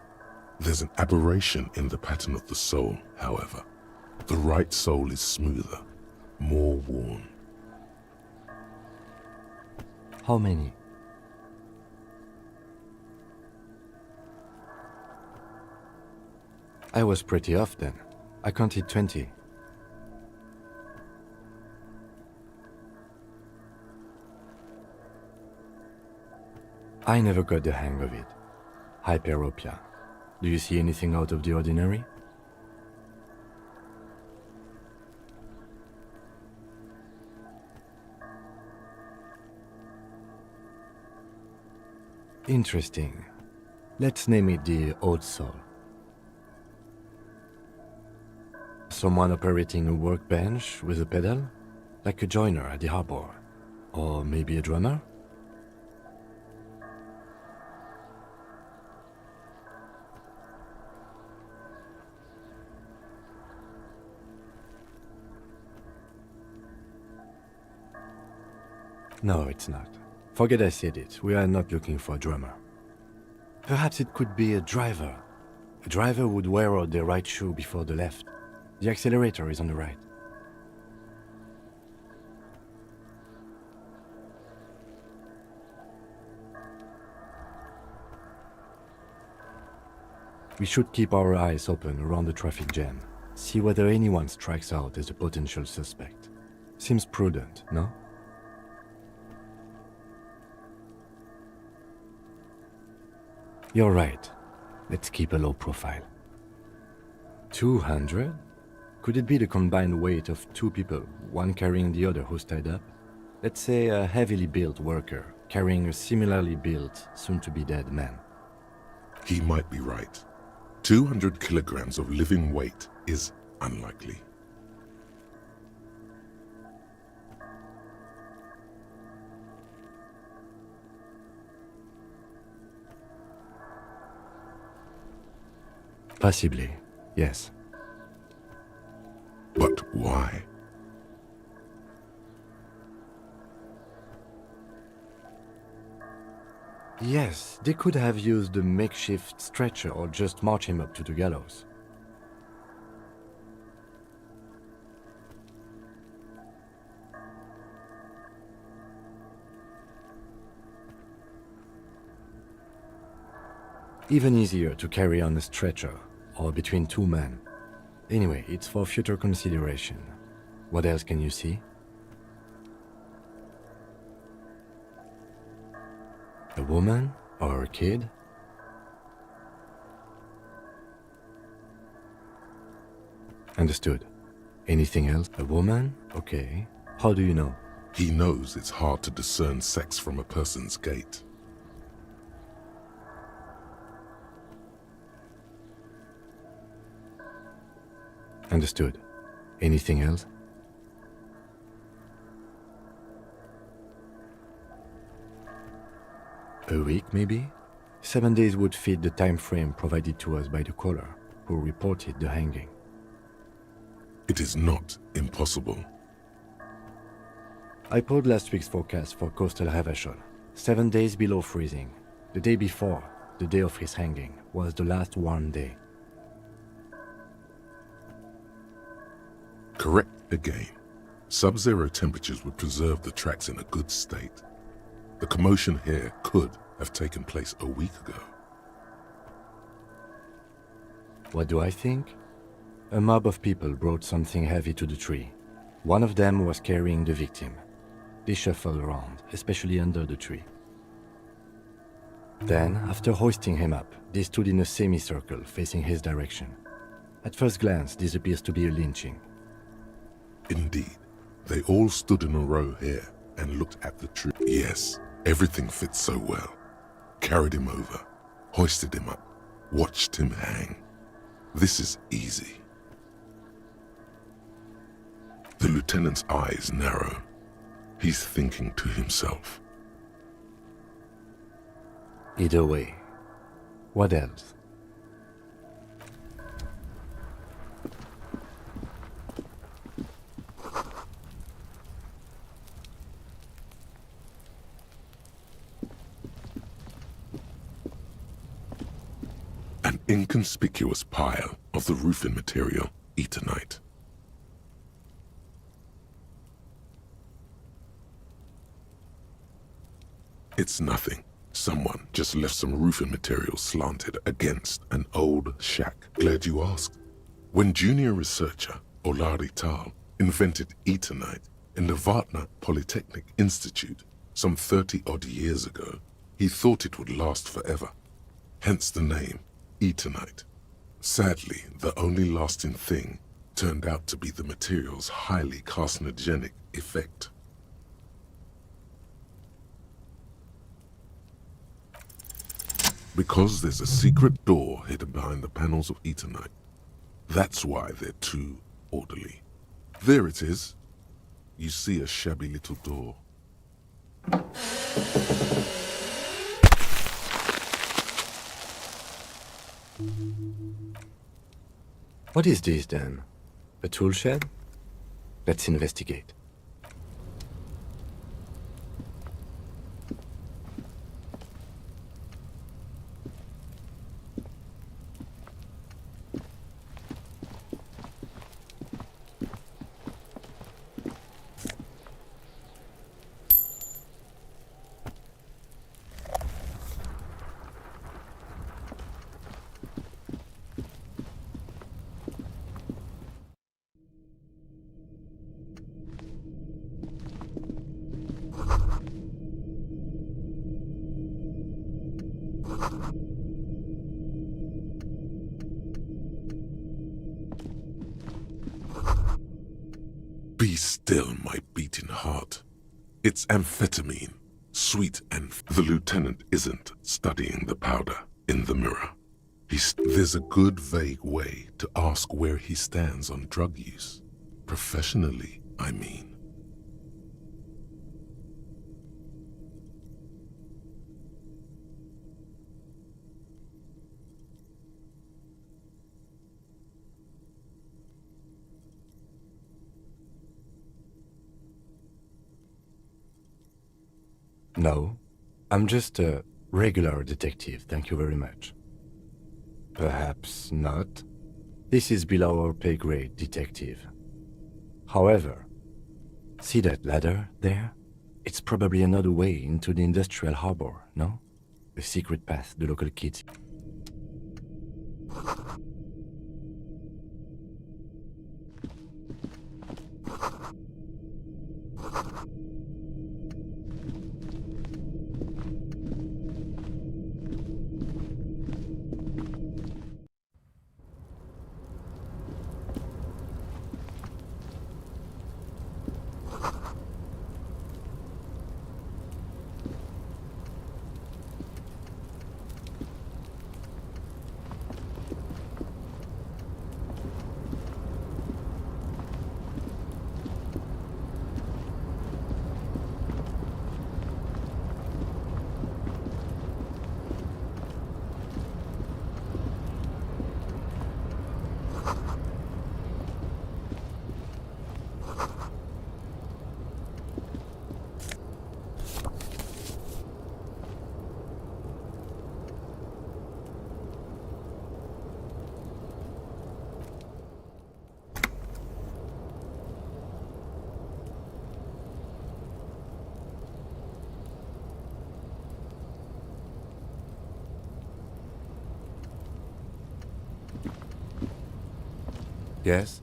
There's an aberration in the pattern of the sole, however. The right sole is smoother, more worn. How many? I was pretty off then. I counted 20. I never got the hang of it. Hyperopia. Do you see anything out of the ordinary? Interesting. Let's name it the Old Soul. Someone operating a workbench with a pedal? Like a joiner at the harbor? Or maybe a drummer? No, it's not. Forget I said it. We are not looking for a drummer. Perhaps it could be a driver. A driver would wear out the right shoe before the left. The accelerator is on the right. We should keep our eyes open around the traffic jam. See whether anyone strikes out as a potential suspect. Seems prudent, no? You're right. Let's keep a low profile. 200? Could it be the combined weight of 2 people, one carrying the other who's tied up? Let's say a heavily built worker carrying a similarly built, soon-to-be-dead man. He might be right. 200 kilograms of living weight is unlikely. Possibly, yes. But why? Yes, they could have used a makeshift stretcher or just march him up to the gallows. Even easier to carry on a stretcher, or between two men. Anyway, it's for future consideration. What else can you see? A woman or a kid? Understood. Anything else? A woman? Okay. How do you know? He knows it's hard to discern sex from a person's gait. Understood. Anything else? A week, maybe? 7 days would fit the time frame provided to us by the caller, who reported the hanging. It is not impossible. I pulled last week's forecast for coastal Havashol. 7 days below freezing. The day before, the day of his hanging, was the last warm day. Correct again. Sub-zero temperatures would preserve the tracks in a good state. The commotion here could have taken place a week ago. What do I think? A mob of people brought something heavy to the tree. One of them was carrying the victim. They shuffled around, especially under the tree. Then, after hoisting him up, they stood in a semicircle facing his direction. At first glance, this appears to be a lynching. Indeed, they all stood in a row here and looked at the tree. Yes, everything fits so well. Carried him over, hoisted him up, watched him hang. This is easy. The lieutenant's eyes narrow. He's thinking to himself. Either way. What else? An inconspicuous pile of the roofing material, Eternite. It's nothing. Someone just left some roofing material slanted against an old shack. Glad you asked. When junior researcher Olari Tal invented Eternite in the Vartna Polytechnic Institute some 30-odd years ago, he thought it would last forever. Hence the name, Eternite. Sadly, the only lasting thing turned out to be the material's highly carcinogenic effect. Because there's a secret door hidden behind the panels of Eternite. That's why they're too orderly. There it is. You see a shabby little door. What is this then? A tool shed? Let's investigate. Be still, my beating heart. It's amphetamine, sweet, and the lieutenant isn't studying the powder in the mirror. There's a good vague way to ask where he stands on drug use. Professionally, I mean. No, I'm just a regular detective, thank you very much. Perhaps not. This is below our pay grade, detective. However, see that ladder there? It's probably another way into the industrial harbor, no? A secret path the local kids... Yes?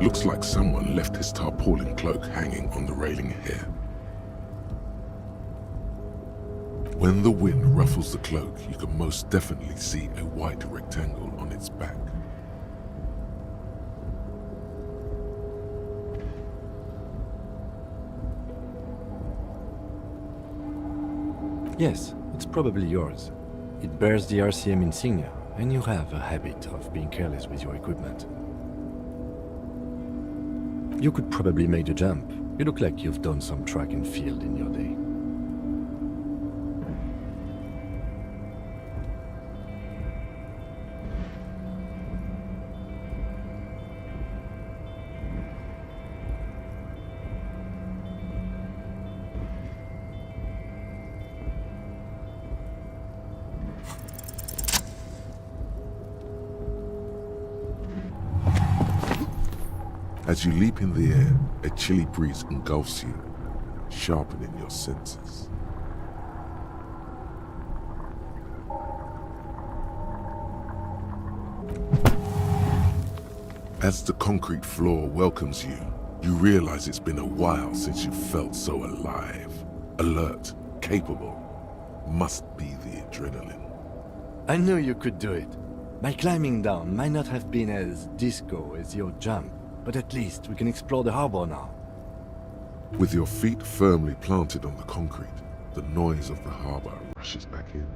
Looks like someone left his tarpaulin cloak hanging on the railing here. When the wind ruffles the cloak, you can most definitely see a white rectangle on its back. Yes, it's probably yours. It bears the RCM insignia, and you have a habit of being careless with your equipment. You could probably make the jump. You look like you've done some track and field in your day. As you leap in the air, a chilly breeze engulfs you, sharpening your senses. As the concrete floor welcomes you, you realize it's been a while since you felt so alive, alert, capable. Must be the adrenaline. I knew you could do it. My climbing down might not have been as disco as your jump, but at least we can explore the harbor now. With your feet firmly planted on the concrete, the noise of the harbor rushes back in.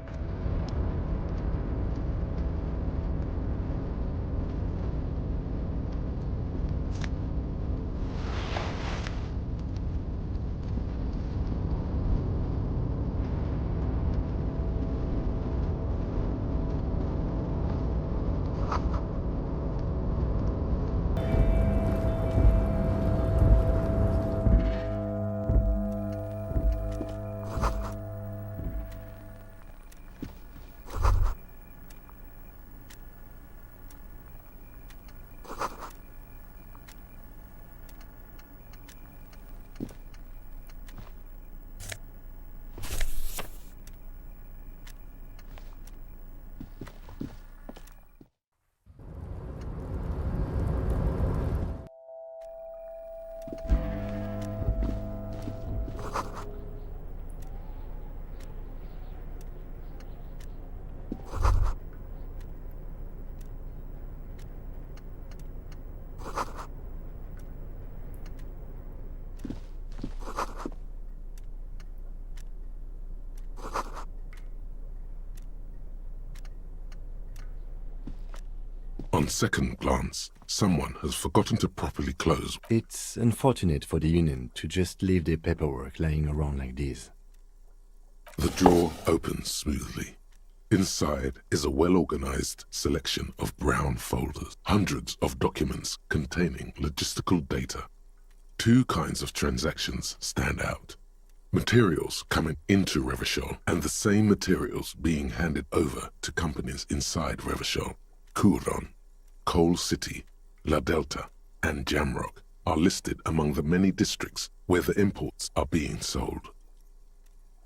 On second glance, someone has forgotten to properly close. It's unfortunate for the Union to just leave their paperwork lying around like this. The drawer opens smoothly. Inside is a well-organized selection of brown folders, hundreds of documents containing logistical data. Two kinds of transactions stand out. Materials coming into Revachol and the same materials being handed over to companies inside Revachol. Couron, Coal City, La Delta, and Jamrock are listed among the many districts where the imports are being sold.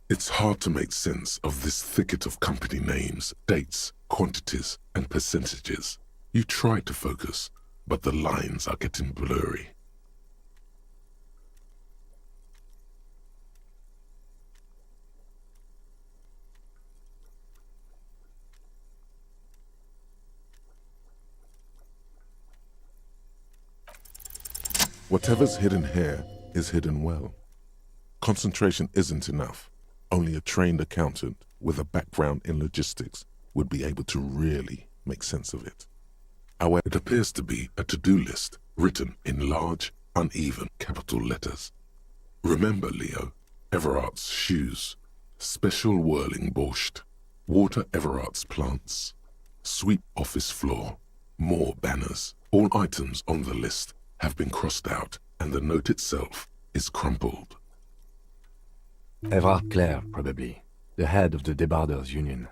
It's hard to make sense of this thicket of company names, dates, quantities, and percentages. You try to focus, but the lines are getting blurry. Whatever's hidden here is hidden well. Concentration isn't enough. Only a trained accountant with a background in logistics would be able to really make sense of it. However, it appears to be a to-do list written in large, uneven capital letters. Remember, Leo, Everard's shoes, special whirling borscht, water Everard's plants, sweep office floor, more banners. All items on the list have been crossed out and the note itself is crumpled. Everard Clare, probably, the head of the Debarders Union.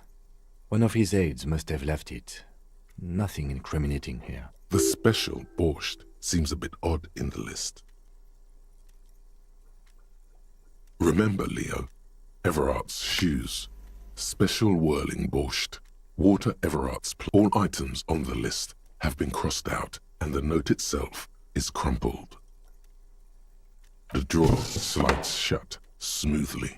One of his aides must have left it. Nothing incriminating here. The special borscht seems a bit odd in the list. Remember, Leo, Everard's shoes, special whirling borscht, water Everard's all items on the list have been crossed out and the note itself is crumpled. The drawer slides shut smoothly.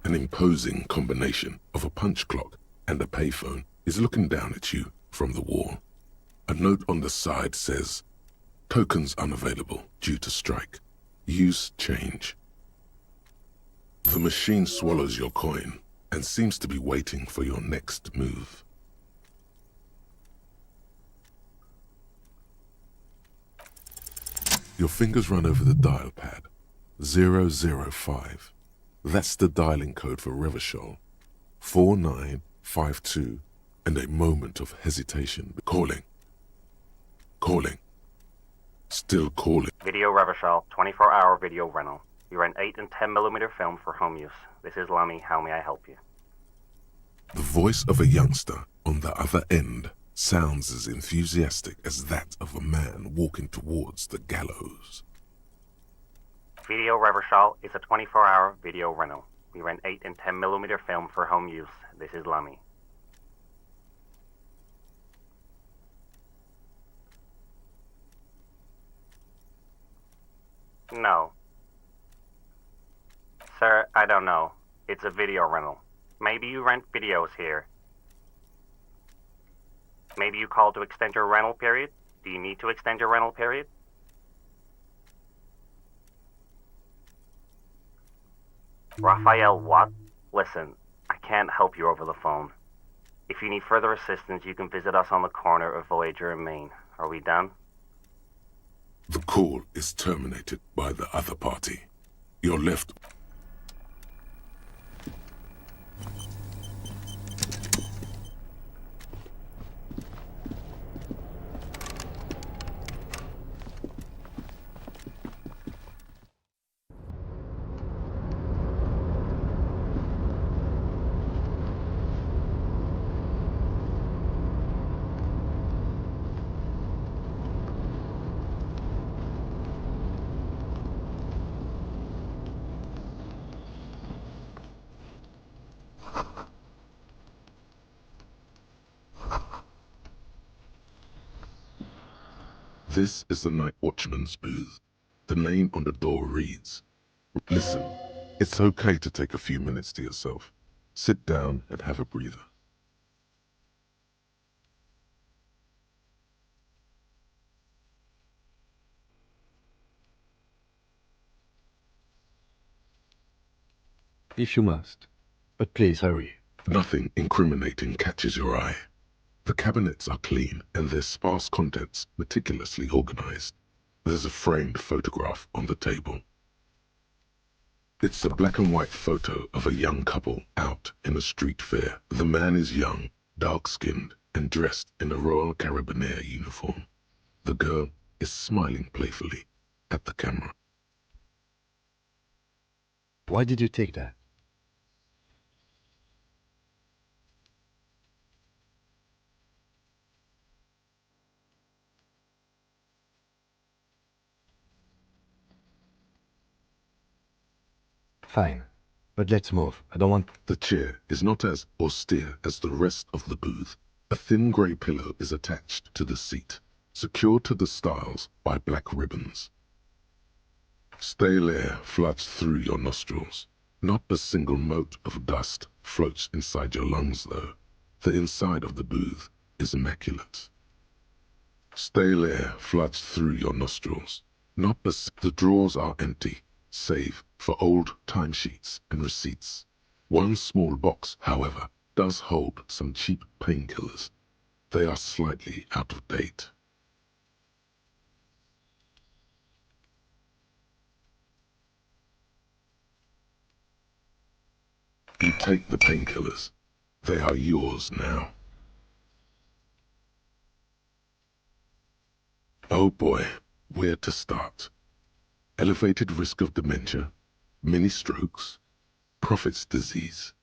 An imposing combination of a punch clock and a payphone is looking down at you from the wall. A note on the side says, "Tokens unavailable due to strike. Use change." The machine swallows your coin and seems to be waiting for your next move. Your fingers run over the dial pad. 005. That's the dialing code for Revachol. 4952, and a moment of hesitation. Calling. Still calling. Video Revachol, 24-hour video rental. You rent 8 and 10mm film for home use. This is Lamy. How may I help you? The voice of a youngster on the other end sounds as enthusiastic as that of a man walking towards the gallows. Video Revachol is a 24-hour video rental. We rent 8 and 10mm film for home use. This is Lamy. No. Sir, I don't know. It's a video rental. Maybe you rent videos here. Maybe you called to extend your rental period? Do you need to extend your rental period? Raphael, what? Listen, I can't help you over the phone. If you need further assistance, you can visit us on the corner of Voyager and Main. Are we done? The call is terminated by the other party. You're left. This is the night watchman's booth. The name on the door reads, "Listen, it's okay to take a few minutes to yourself. Sit down and have a breather." If you must. But please hurry. Nothing incriminating catches your eye. The cabinets are clean and their sparse contents meticulously organized. There's a framed photograph on the table. It's a black and white photo of a young couple out in a street fair. The man is young, dark-skinned, and dressed in a Royal Carabinieri uniform. The girl is smiling playfully at the camera. Why did you take that? Fine. But let's move. I don't want... The chair is not as austere as the rest of the booth. A thin grey pillow is attached to the seat, secured to the stiles by black ribbons. Stale air floods through your nostrils. Not a single mote of dust floats inside your lungs, though. The inside of the booth is immaculate. Stale air floods through your nostrils. The drawers are empty, save for old timesheets and receipts. One small box, however, does hold some cheap painkillers. They are slightly out of date. You take the painkillers. They are yours now. Oh boy, where to start? Elevated risk of dementia, mini strokes, Prophet's disease,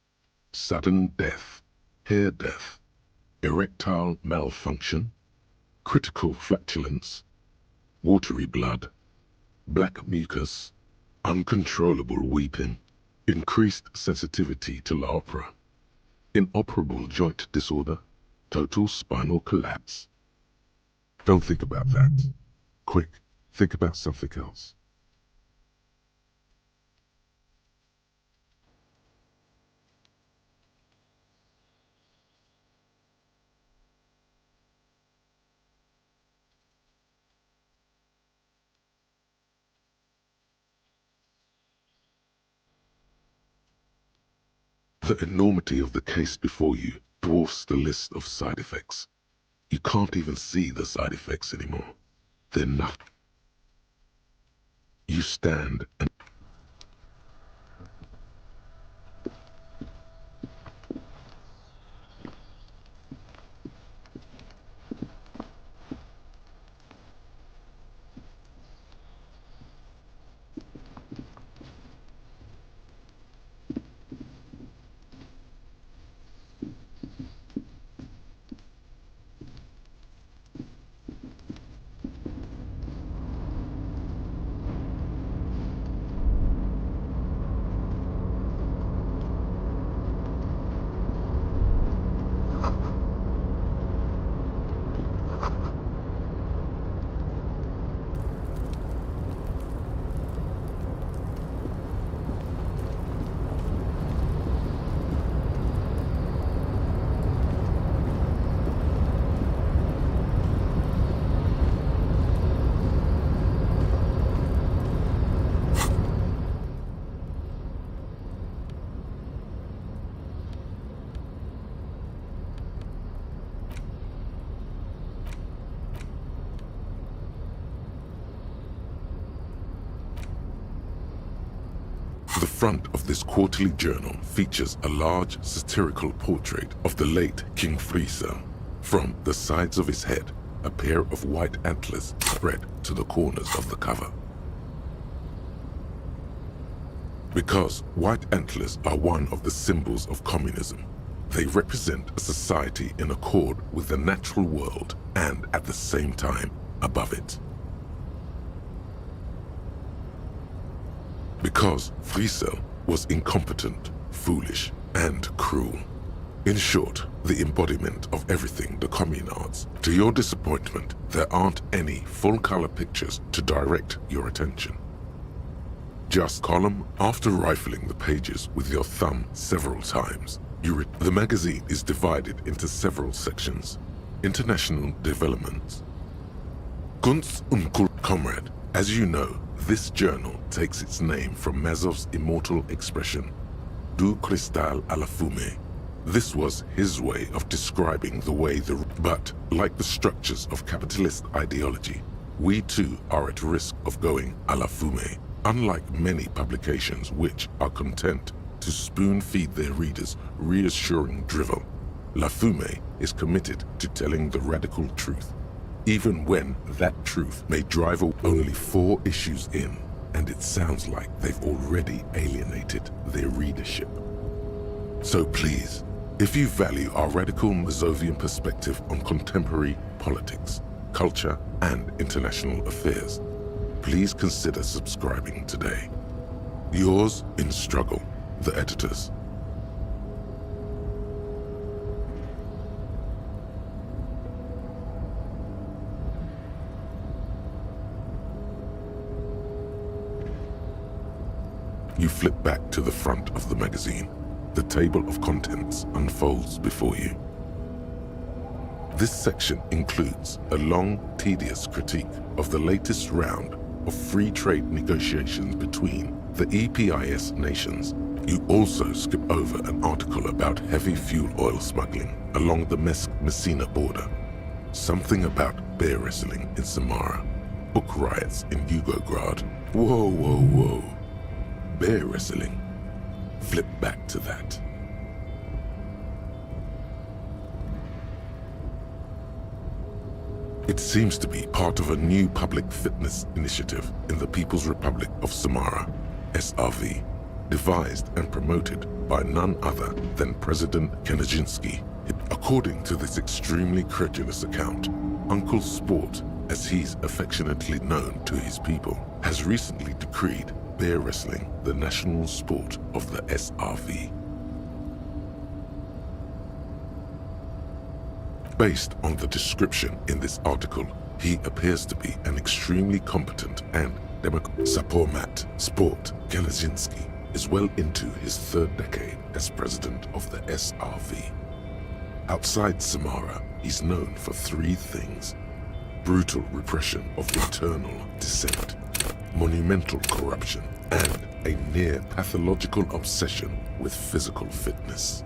sudden death, hair death, erectile malfunction, critical flatulence, watery blood, black mucus, uncontrollable weeping, increased sensitivity to La Opera, inoperable joint disorder, total spinal collapse. Don't think about that. Quick, think about something else. The enormity of the case before you dwarfs the list of side effects. You can't even see the side effects anymore. They're not. You stand and the front of this quarterly journal features a large satirical portrait of the late King Friesel. From the sides of his head, a pair of white antlers spread to the corners of the cover. Because white antlers are one of the symbols of communism, they represent a society in accord with the natural world and at the same time above it. Because Friesel was incompetent, foolish, and cruel. In short, the embodiment of everything the commune arts. To your disappointment, there aren't any full-color pictures to direct your attention. Just column after rifling the pages with your thumb several times, the magazine is divided into several sections. International developments. Kunst und Comrade. As you know, this journal takes its name from Mazov's immortal expression, Du cristal à la fumée. This was his way of describing the way but like the structures of capitalist ideology, we too are at risk of going à la fumée. Unlike many publications which are content to spoon-feed their readers reassuring drivel, La Fumée is committed to telling the radical truth, even when that truth may drive only 4 issues in, and it sounds like they've already alienated their readership. So please, if you value our radical Mazovian perspective on contemporary politics, culture, and international affairs, please consider subscribing today. Yours in struggle, the editors. You flip back to the front of the magazine. The table of contents unfolds before you. This section includes a long, tedious critique of the latest round of free trade negotiations between the EPIS nations. You also skip over an article about heavy fuel oil smuggling along the Messina border, something about bear wrestling in Samara, book riots in Yugograd. Whoa, whoa, whoa. Bear wrestling. Flip back to that. It seems to be part of a new public fitness initiative in the People's Republic of Samara, SRV, devised and promoted by none other than President Kanajinsky. According to this extremely credulous account, Uncle Sport, as he's affectionately known to his people, has recently decreed bear wrestling the national sport of the SRV. Based on the description in this article, he appears to be an extremely competent and Sapormat Sport Kanajinsky is well into his 3rd decade as president of the SRV. Outside Samara, he's known for 3 things: brutal repression of internal dissent, monumental corruption, and a near pathological obsession with physical fitness.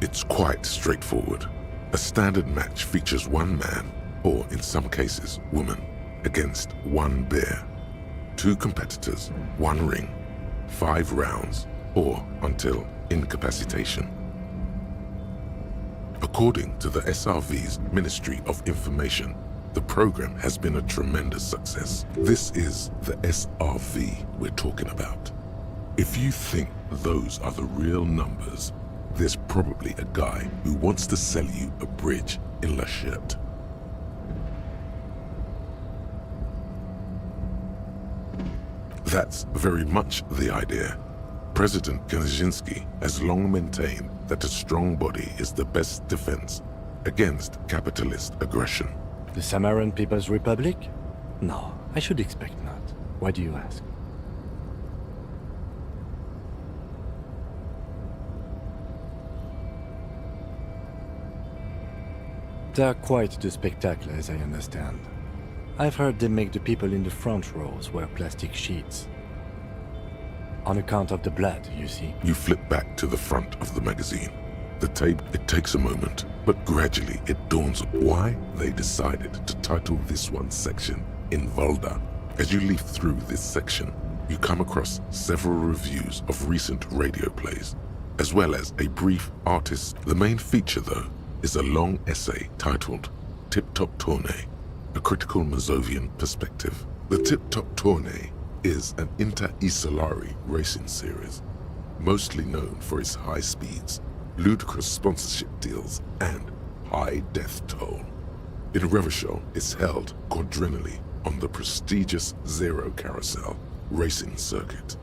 It's quite straightforward. A standard match features 1 man, or in some cases, woman, against 1 bear. 2 competitors, 1 ring, 5 rounds, or until incapacitation. According to the SRV's Ministry of Information, the program has been a tremendous success. This is the SRV we're talking about. If you think those are the real numbers, there's probably a guy who wants to sell you a bridge in Lachette. That's very much the idea. President Kaczynski has long maintained that a strong body is the best defense against capitalist aggression. The Samaran People's Republic? No, I should expect not. Why do you ask? They're quite the spectacle, as I understand. I've heard they make the people in the front rows wear plastic sheets. On account of the blood, you see. You flip back to the front of the magazine. The tape, it takes a moment, but gradually it dawns on why they decided to title this one section in Volda. As you leaf through this section, you come across several reviews of recent radio plays. as well as a brief artist. The main feature, though, is a long essay titled Tip Top Tournée, a critical Mazovian perspective. The Tip Top Tournée is an inter-Isolari racing series, mostly known for its high speeds, ludicrous sponsorship deals, and high death toll. In Revachol, it's held quadrennially on the prestigious Zero Carousel racing circuit.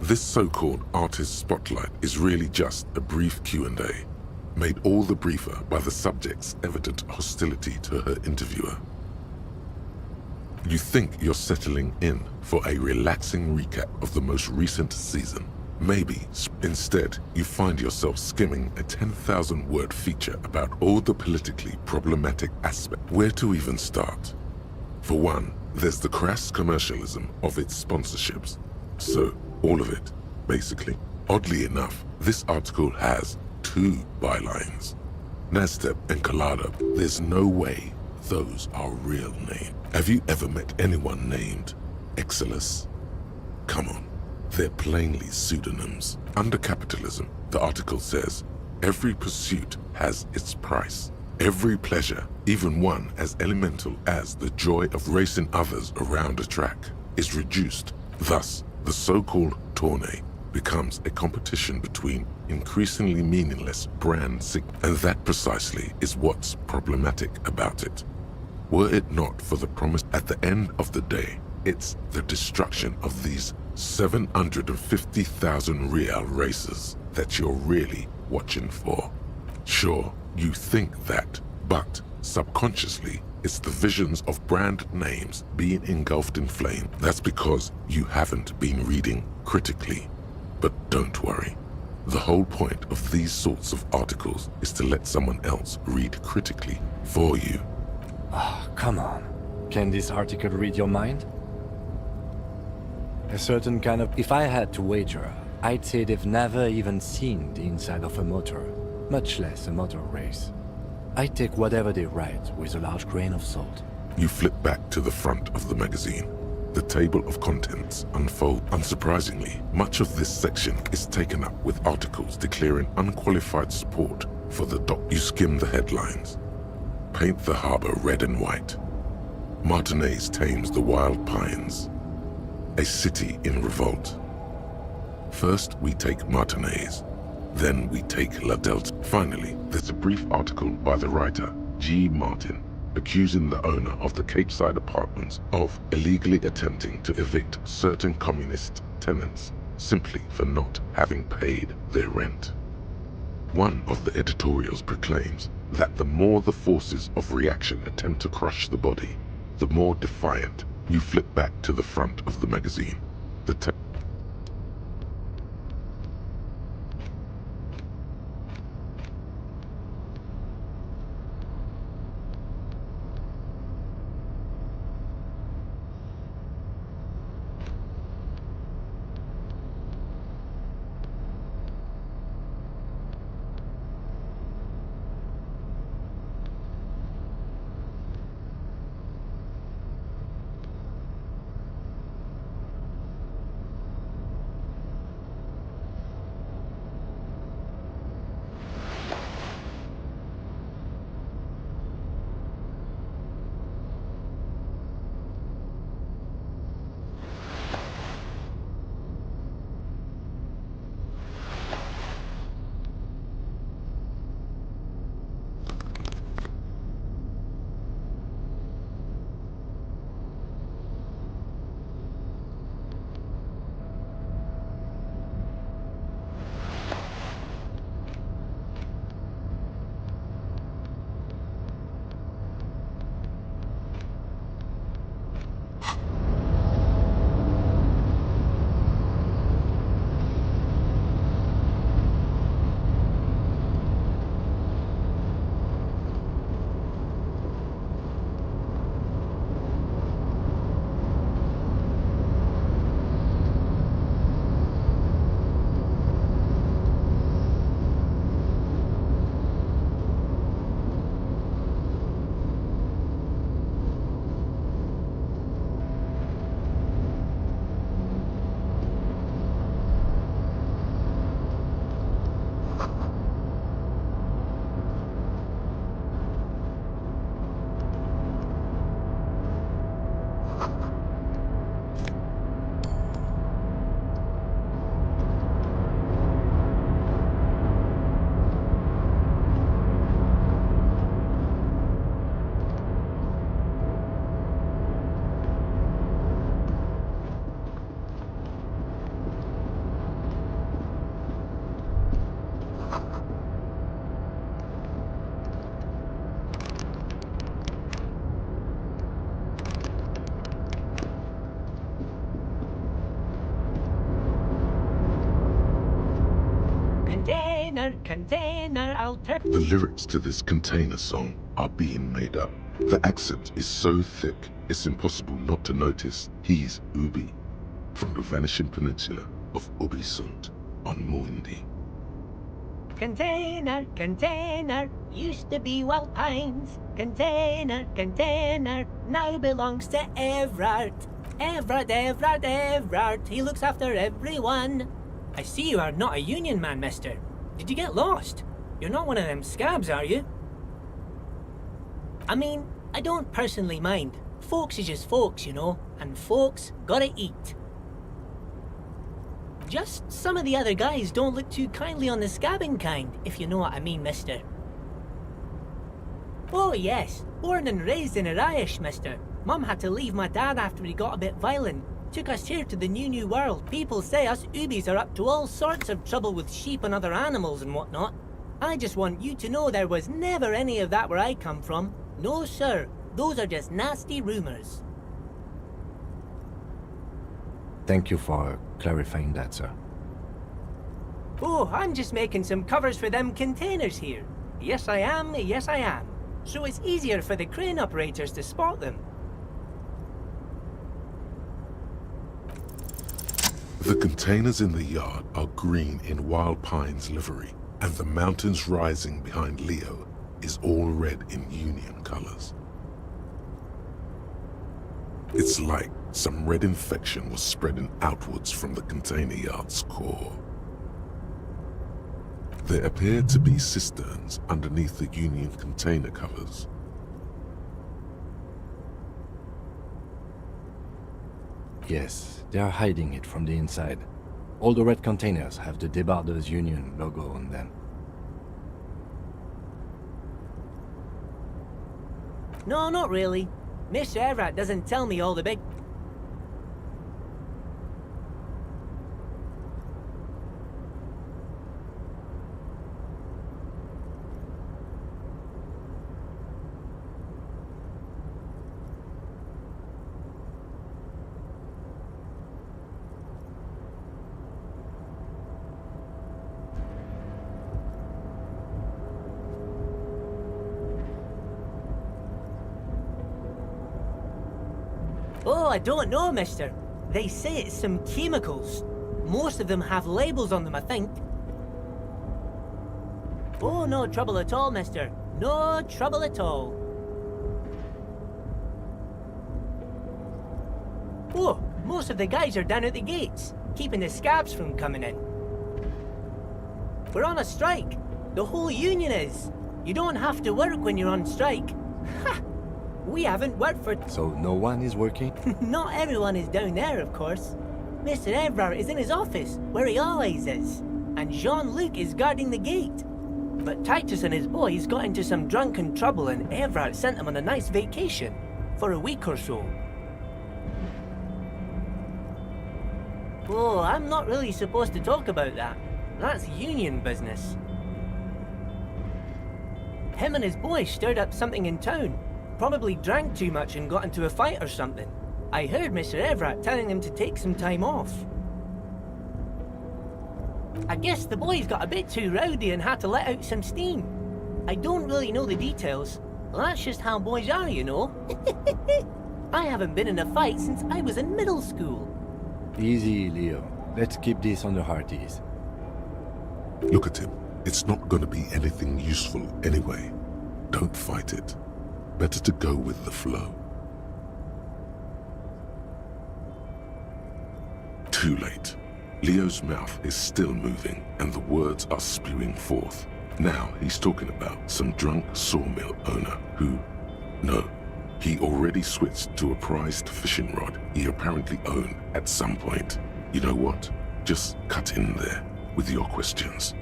This so-called artist spotlight is really just a brief Q&A, made all the briefer by the subject's evident hostility to her interviewer. You think you're settling in for a relaxing recap of the most recent season. Maybe. Instead, you find yourself skimming a 10,000-word feature about all the politically problematic aspects. Where to even start? For one, there's the crass commercialism of its sponsorships. So, all of it, basically. Oddly enough, this article has 2 bylines. Nastep and Collada. There's no way those are real names. Have you ever met anyone named Exilus? Come on, they're plainly pseudonyms. Under capitalism, the article says, every pursuit has its price. Every pleasure, even one as elemental as the joy of racing others around a track, is reduced. Thus, the so-called tournée becomes a competition between increasingly meaningless brand signals, and that precisely is what's problematic about it. Were it not for the promise at the end of the day, it's the destruction of these 750,000 real races that you're really watching for. Sure, you think that, but subconsciously, it's the visions of brand names being engulfed in flame. That's because you haven't been reading critically. But don't worry. The whole point of these sorts of articles is to let someone else read critically for you. Oh, come on. Can this article read your mind? A certain kind of... If I had to wager, I'd say they've never even seen the inside of a motor, much less a motor race. I take whatever they write with a large grain of salt. You flip back to the front of the magazine. The table of contents unfolds. Unsurprisingly, much of this section is taken up with articles declaring unqualified support for the dock. You skim the headlines. Paint the harbor red and white. Martinez tames the wild pines. A city in revolt. First we take Martinez, then we take La Delta. Finally, there's a brief article by the writer, G. Martin, accusing the owner of the Capeside Apartments of illegally attempting to evict certain communist tenants simply for not having paid their rent. One of the editorials proclaims that the more the forces of reaction attempt to crush the body, the more defiant. You flip back to the front of the magazine. The container, The lyrics to this container song are being made up. The accent is so thick, it's impossible not to notice he's Ubi, from the vanishing peninsula of Ubisund on Muindi. Container, used to be Wild Pines. Container, now belongs to Everard. Everard, he looks after everyone. I see you are not a union man, mister. Did you get lost? You're not one of them scabs, are you? I mean, I don't personally mind. Folks is just folks, you know, and folks gotta eat. Just some of the other guys don't look too kindly on the scabbing kind, if you know what I mean, mister. Oh yes, born and raised in Irish, mister. Mum had to leave my dad after he got a bit violent. Took us here to the new world. People say us Ubis are up to all sorts of trouble with sheep and other animals and whatnot. I just want you to know there was never any of that where I come from. No sir, those are just nasty rumours. Thank you for clarifying that, sir. Oh, I'm just making some covers for them containers here. Yes I am. So it's easier for the crane operators to spot them. The containers in the yard are green in Wild Pine's livery, and the mountains rising behind Leo is all red in Union colors. It's like some red infection was spreading outwards from the container yard's core. There appear to be cisterns underneath the Union container covers. Yes, they are hiding it from the inside. All the red containers have the Debarders Union logo on them. No, not really. Mr. Everett doesn't tell me all the big... Oh, I don't know, mister. They say it's some chemicals. Most of them have labels on them, I think. Oh, no trouble at all, mister. No trouble at all. Oh, most of the guys are down at the gates, keeping the scabs from coming in. We're on a strike. The whole union is. You don't have to work when you're on strike. Ha! We haven't worked for... So no one is working? Not everyone is down there, of course. Mr. Everard is in his office, where he always is. And Jean-Luc is guarding the gate. But Titus and his boys got into some drunken trouble and Everard sent them on a nice vacation. For a week or so. Oh, I'm not really supposed to talk about that. That's union business. Him and his boys stirred up something in town. Probably drank too much and got into a fight or something. I heard Mr. Everett telling them to take some time off. I guess the boys got a bit too rowdy and had to let out some steam. I don't really know the details. Well, that's just how boys are, you know. I haven't been in a fight since I was in middle school. Easy, Leo. Let's keep this on the hearties. Look at him. It's not going to be anything useful anyway. Don't fight it. Better to go with the flow. Too late. Leo's mouth is still moving and the words are spewing forth. Now he's talking about some drunk sawmill owner who... No, he already switched to a prized fishing rod he apparently owned at some point. You know what? Just cut in there with your questions.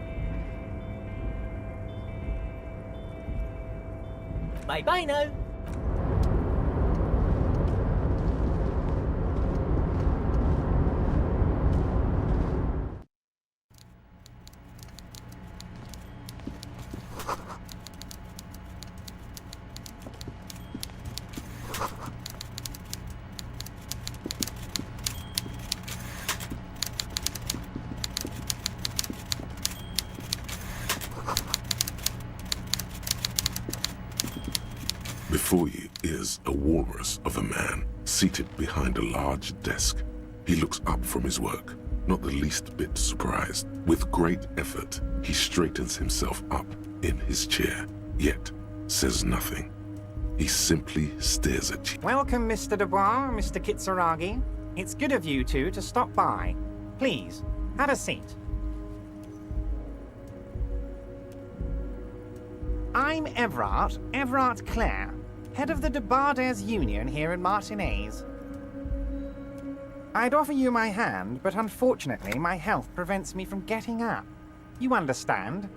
Bye-bye now. Before you is a walrus of a man seated behind a large desk. He looks up from his work, not the least bit surprised. With great effort, he straightens himself up in his chair, yet says nothing. He simply stares at you. Welcome, Mr. Dubois, Mr. Kitsuragi. It's good of you two to stop by. Please, have a seat. I'm Everard Clare, head of the Debarders Union here in Martinez. I'd offer you my hand, but unfortunately my health prevents me from getting up. You understand?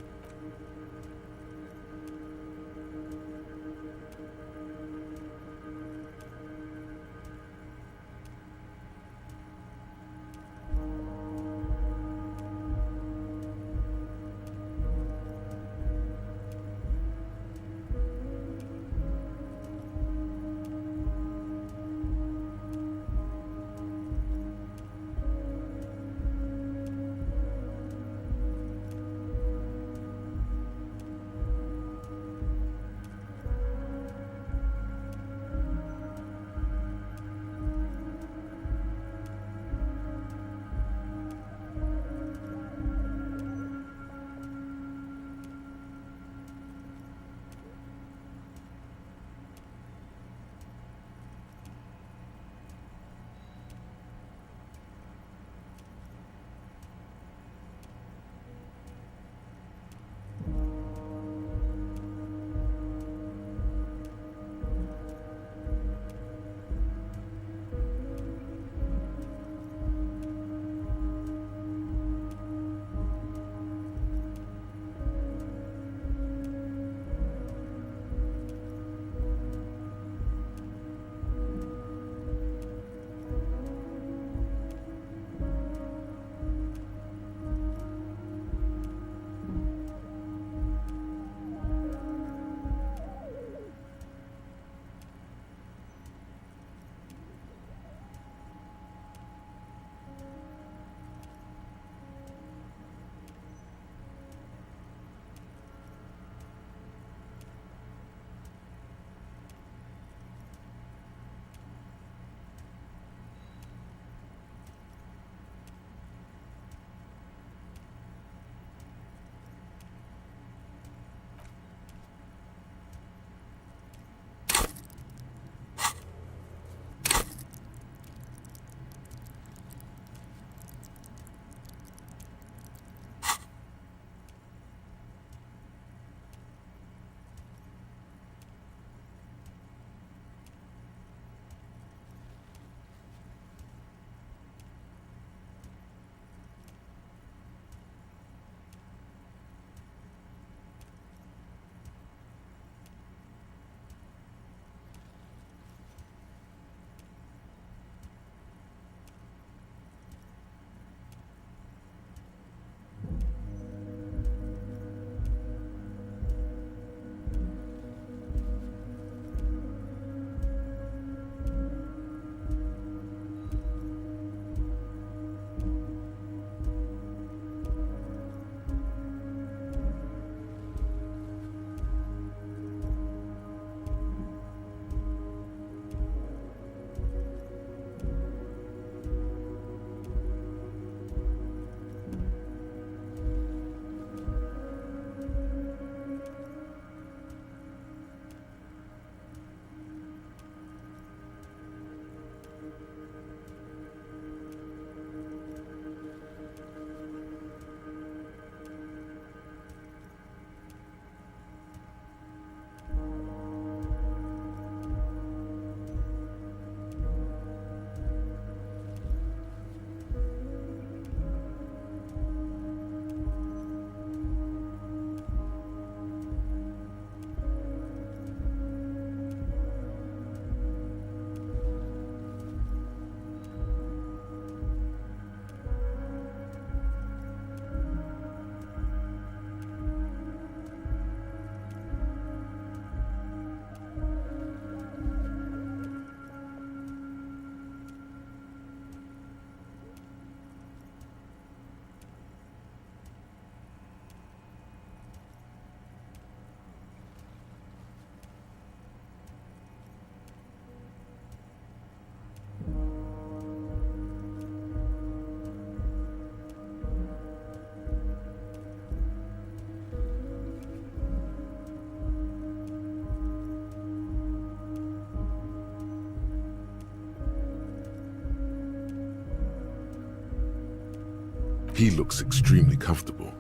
He looks extremely comfortable.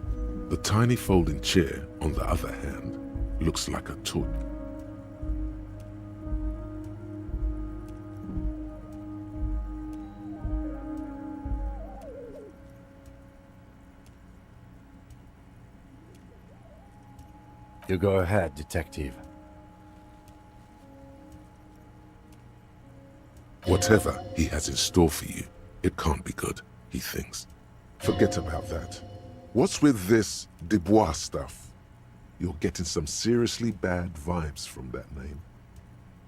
The tiny folding chair, on the other hand, looks like a toy. You go ahead, detective. Whatever he has in store for you, it can't be good, he thinks. Forget about that. What's with this Dubois stuff? You're getting some seriously bad vibes from that name.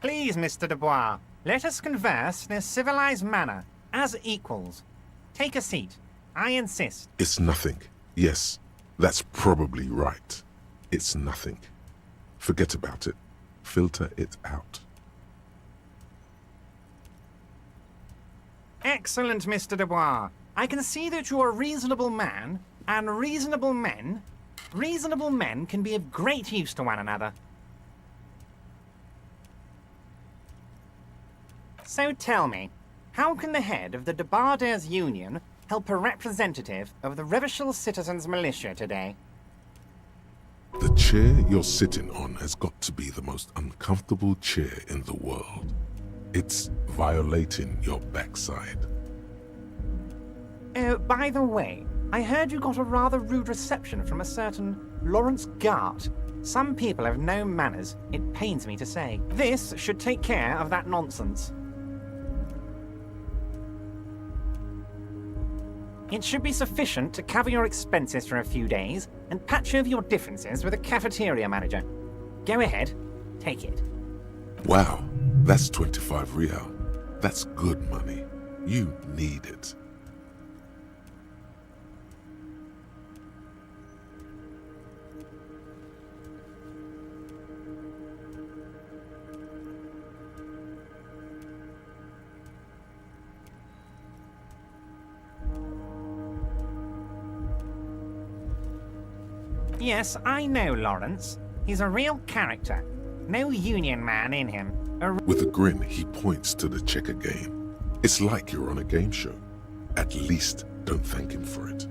Please, Mr. Dubois, let us converse in a civilized manner, as equals. Take a seat. I insist. It's nothing. Yes, that's probably right. It's nothing. Forget about it. Filter it out. Excellent, Mr. Dubois. I can see that you're a reasonable man, and reasonable men can be of great use to one another. So tell me, how can the head of the Debarders Union help a representative of the Revachol Citizens Militia today? The chair you're sitting on has got to be the most uncomfortable chair in the world. It's violating your backside. Oh, by the way, I heard you got a rather rude reception from a certain Lawrence Gart. Some people have no manners, it pains me to say. This should take care of that nonsense. It should be sufficient to cover your expenses for a few days and patch over your differences with a cafeteria manager. Go ahead, take it. Wow, that's 25 real. That's good money. You need it. Yes, I know Lawrence. He's a real character. No union man in him. With a grin, he points to the checker game. It's like you're on a game show. At least don't thank him for it.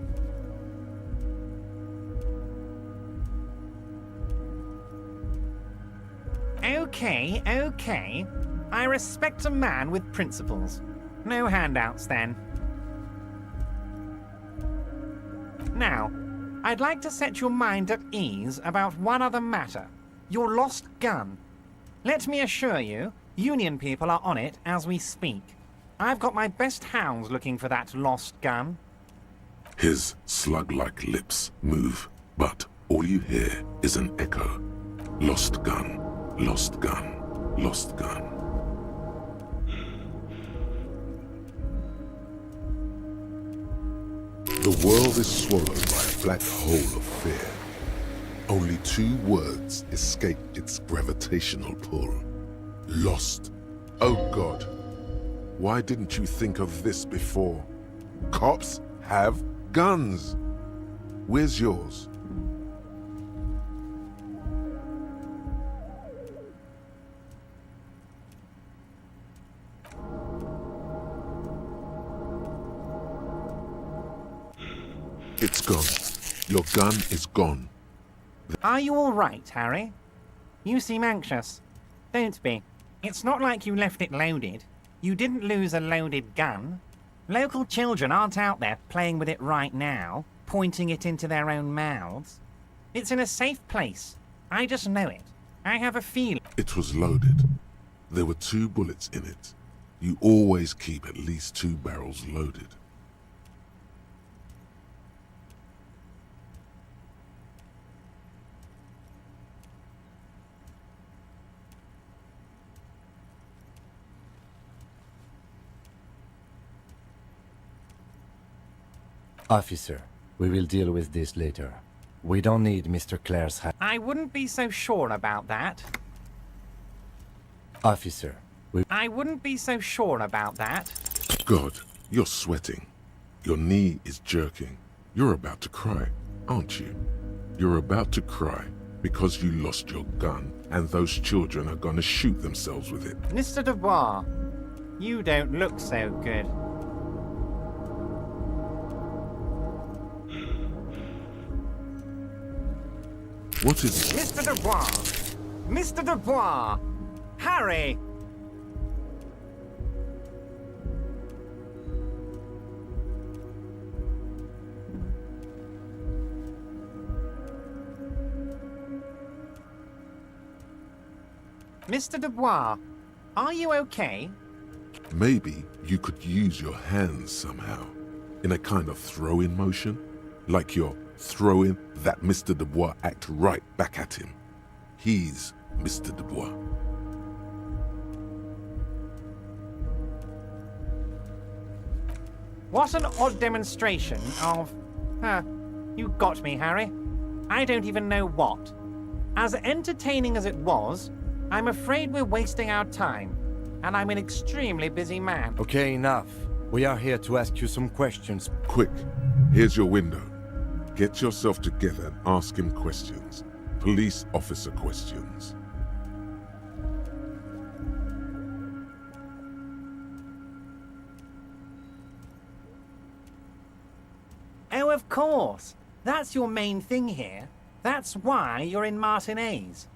Okay. I respect a man with principles. No handouts, then. Now, I'd like to set your mind at ease about one other matter. Your lost gun. Let me assure you, Union people are on it as we speak. I've got my best hounds looking for that lost gun. His slug-like lips move, but all you hear is an echo. Lost gun, lost gun, lost gun. The world is swallowed by a black hole of fear. Only 2 words escape its gravitational pull. Lost. Oh God. Why didn't you think of this before? Cops have guns. Where's yours? It's gone. Your gun is gone. Are you all right, Harry? You seem anxious. Don't be. It's not like you left it loaded. You didn't lose a loaded gun. Local children aren't out there playing with it right now, pointing it into their own mouths. It's in a safe place. I just know it. I have a feeling. It was loaded. There were 2 bullets in it. You always keep at least 2 barrels loaded. Officer, we will deal with this later. We don't need Mr. Clare's hat. I wouldn't be so sure about that. Officer, I wouldn't be so sure about that. God, you're sweating. Your knee is jerking. You're about to cry, aren't you? You're about to cry because you lost your gun and those children are gonna shoot themselves with it. Mr. Dubois, you don't look so good. What is it? Mr. Dubois! Mr. Dubois! Harry! Mr. Dubois, are you okay? Maybe you could use your hands somehow, in a kind of throw-in motion, like you're throwing that Mr. Dubois act right back at him. He's Mr. Dubois. What an odd demonstration of... you got me, Harry. I don't even know what. As entertaining as it was, I'm afraid we're wasting our time, and I'm an extremely busy man. Okay, enough. We are here to ask you some questions. Quick, here's your window. Get yourself together and ask him questions. Police officer questions. Oh, of course. That's your main thing here. That's why you're in Martinez.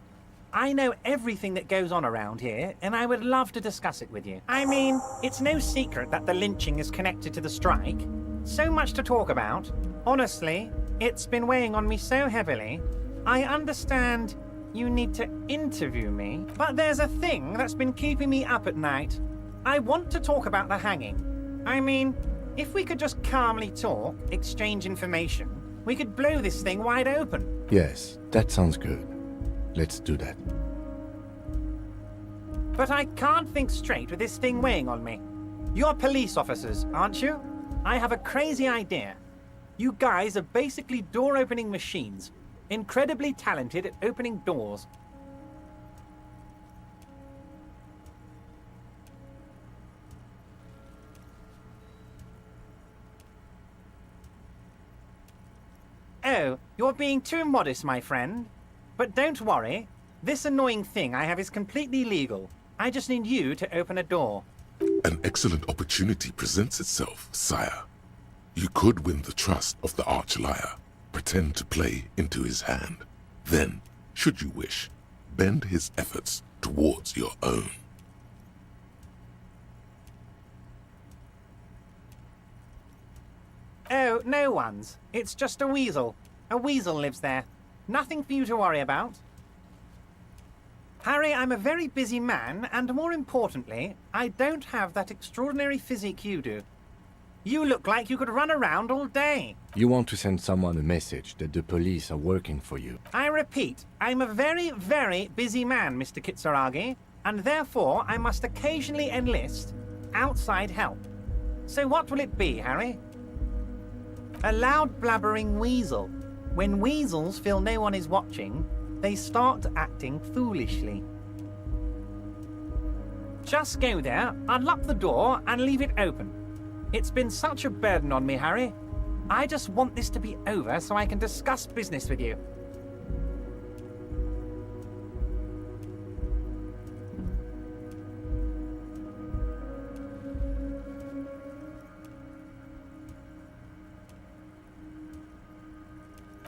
I know everything that goes on around here, and I would love to discuss it with you. I mean, it's no secret that the lynching is connected to the strike. So much to talk about. Honestly, it's been weighing on me so heavily. I understand you need to interview me, but there's a thing that's been keeping me up at night. I want to talk about the hanging. I mean, if we could just calmly talk, exchange information, we could blow this thing wide open. Yes, that sounds good. Let's do that. But I can't think straight with this thing weighing on me. You're police officers, aren't you? I have a crazy idea. You guys are basically door-opening machines, incredibly talented at opening doors. Oh, you're being too modest, my friend. But don't worry. This annoying thing I have is completely legal. I just need you to open a door. An excellent opportunity presents itself, sire. You could win the trust of the arch-liar, pretend to play into his hand. Then, should you wish, bend his efforts towards your own. Oh, no one's. It's just a weasel. A weasel lives there. Nothing for you to worry about. Harry, I'm a very busy man, and more importantly, I don't have that extraordinary physique you do. You look like you could run around all day. You want to send someone a message that the police are working for you. I repeat, I'm a very, very busy man, Mr. Kitsuragi, and therefore I must occasionally enlist outside help. So what will it be, Harry? A loud blabbering weasel. When weasels feel no one is watching, they start acting foolishly. Just go there, unlock the door, and leave it open. It's been such a burden on me, Harry. I just want this to be over so I can discuss business with you.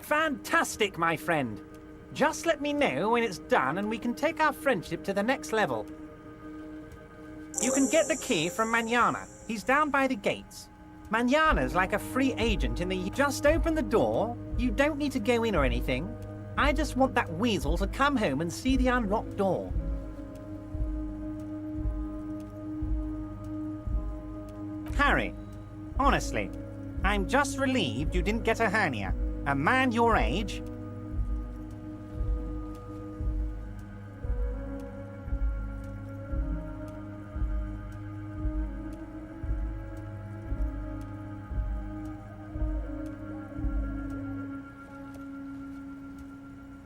Fantastic, my friend. Just let me know when it's done and we can take our friendship to the next level. You can get the key from Manana. He's down by the gates. Manana's like a free agent in the... Just open the door. You don't need to go in or anything. I just want that weasel to come home and see the unlocked door. Harry, honestly, I'm just relieved you didn't get a hernia. A man your age...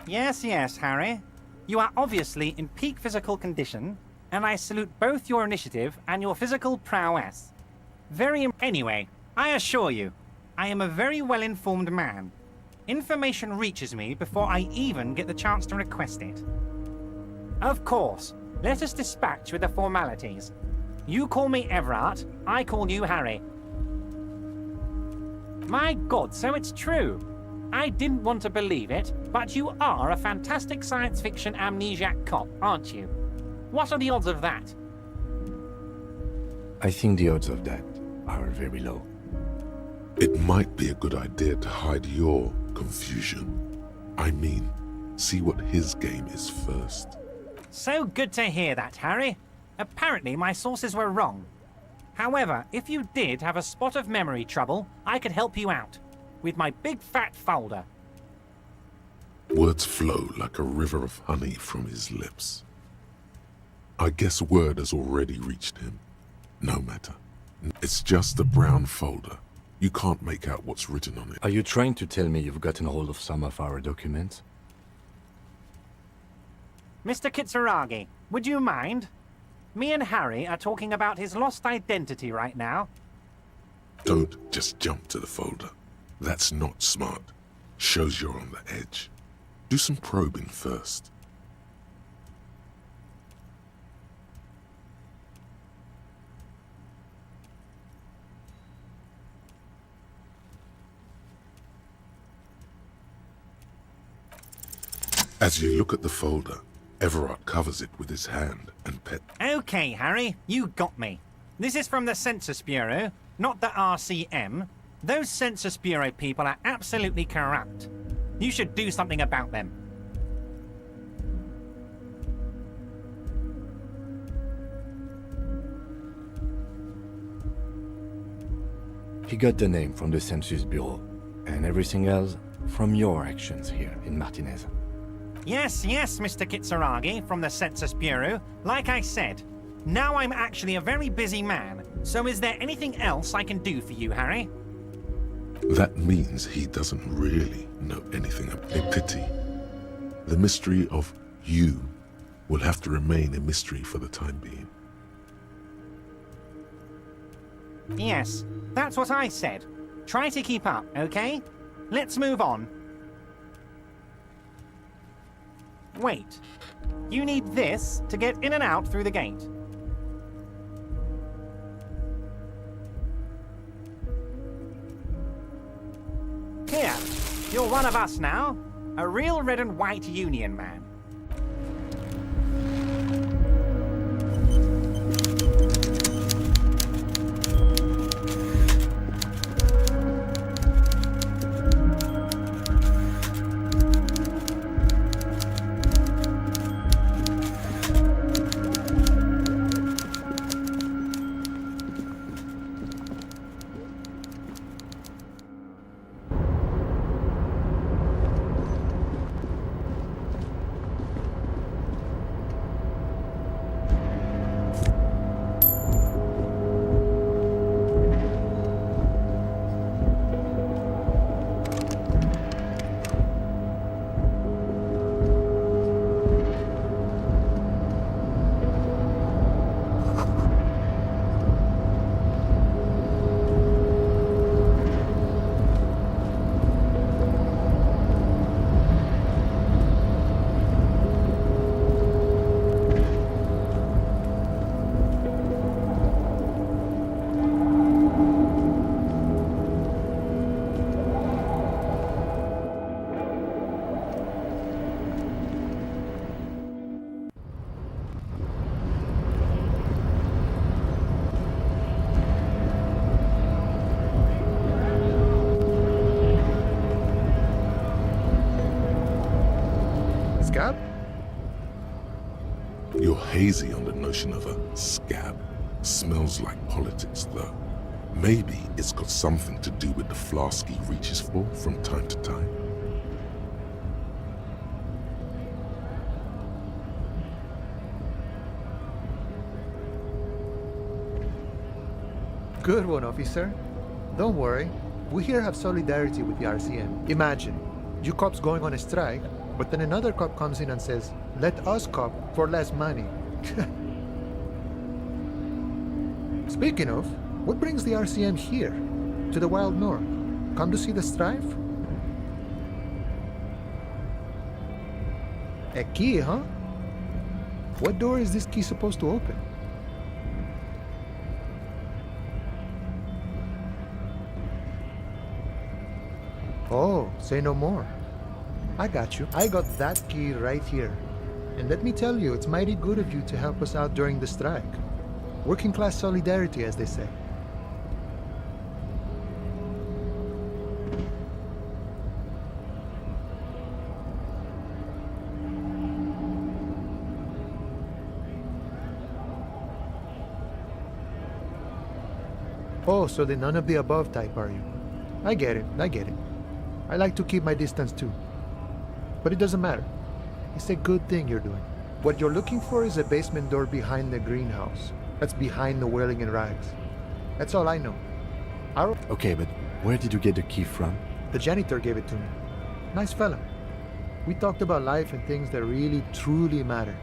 Yes, Harry. You are obviously in peak physical condition, and I salute both your initiative and your physical prowess. Anyway, I assure you, I am a very well-informed man. Information reaches me before I even get the chance to request it. Of course, let us dispatch with the formalities. You call me Everard, I call you Harry. My God, so it's true. I didn't want to believe it, but you are a fantastic science fiction amnesiac cop, aren't you? What are the odds of that? I think the odds of that are very low. It might be a good idea to hide your confusion. I mean, see what his game is first. So good to hear that, Harry. Apparently my sources were wrong. However, if you did have a spot of memory trouble, I could help you out. With my big fat folder. Words flow like a river of honey from his lips. I guess word has already reached him. No matter. It's just a brown folder. You can't make out what's written on it. Are you trying to tell me you've gotten hold of some of our documents? Mr. Kitsuragi, would you mind? Me and Harry are talking about his lost identity right now. Don't just jump to the folder. That's not smart. Shows you're on the edge. Do some probing first. As you look at the folder, Everard covers it with his hand and pet. Okay, Harry, you got me. This is from the Census Bureau, not the RCM. Those Census Bureau people are absolutely corrupt. You should do something about them. He got the name from the Census Bureau, and everything else from your actions here in Martinez. Yes, Mr. Kitsuragi from the Census Bureau. Like I said, now I'm actually a very busy man, so is there anything else I can do for you, Harry? That means he doesn't really know anything about a pity. The mystery of you will have to remain a mystery for the time being. Yes, that's what I said. Try to keep up, okay? Let's move on. Wait. You need this to get in and out through the gate. Here, you're one of us now. A real red and white union man. Scab? You're hazy on the notion of a scab. Smells like politics, though. Maybe it's got something to do with the flask he reaches for from time to time. Good one, officer. Don't worry. We here have solidarity with the RCM. Imagine, you cops going on a strike, but then another cop comes in and says, let us cop for less money. Speaking of, what brings the RCM here, to the Wild North? Come to see the strife? A key, huh? What door is this key supposed to open? Oh, say no more. I got you. I got that key right here. And let me tell you, it's mighty good of you to help us out during the strike. Working class solidarity, as they say. Oh, so the none of the above type, are you? I get it, I get it. I like to keep my distance too. But it doesn't matter. It's a good thing you're doing. What you're looking for is a basement door behind the greenhouse. That's behind the whirling in rags. That's all I know. Okay, but where did you get the key from? The janitor gave it to me. Nice fella. We talked about life and things that really, truly matter.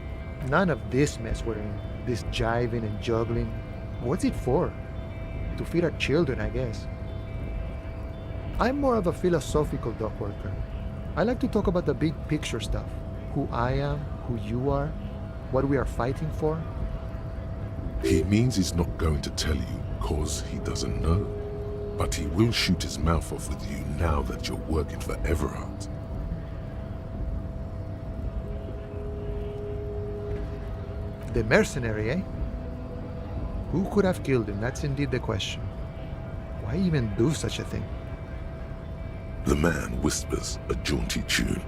None of this mess we're in. This jiving and juggling. What's it for? To feed our children, I guess. I'm more of a philosophical dock worker. I like to talk about the big picture stuff. Who I am, who you are, what we are fighting for. He means he's not going to tell you cause he doesn't know. But he will shoot his mouth off with you now that you're working for Everard. The mercenary, eh? Who could have killed him? That's indeed the question. Why even do such a thing? The man whispers a jaunty tune.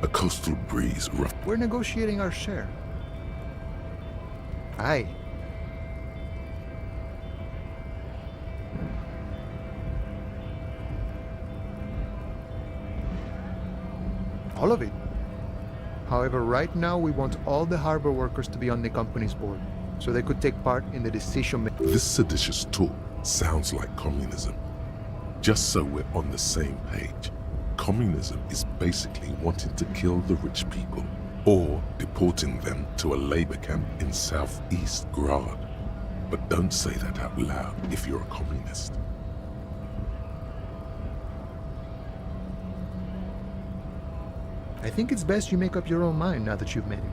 A coastal breeze rough. We're negotiating our share. Aye. All of it. However, right now we want all the harbor workers to be on the company's board, so they could take part in the decision making. This seditious talk sounds like communism. Just so we're on the same page, communism is basically wanting to kill the rich people or deporting them to a labor camp in southeast Grad. But don't say that out loud if you're a communist. I think it's best you make up your own mind now that you've met him.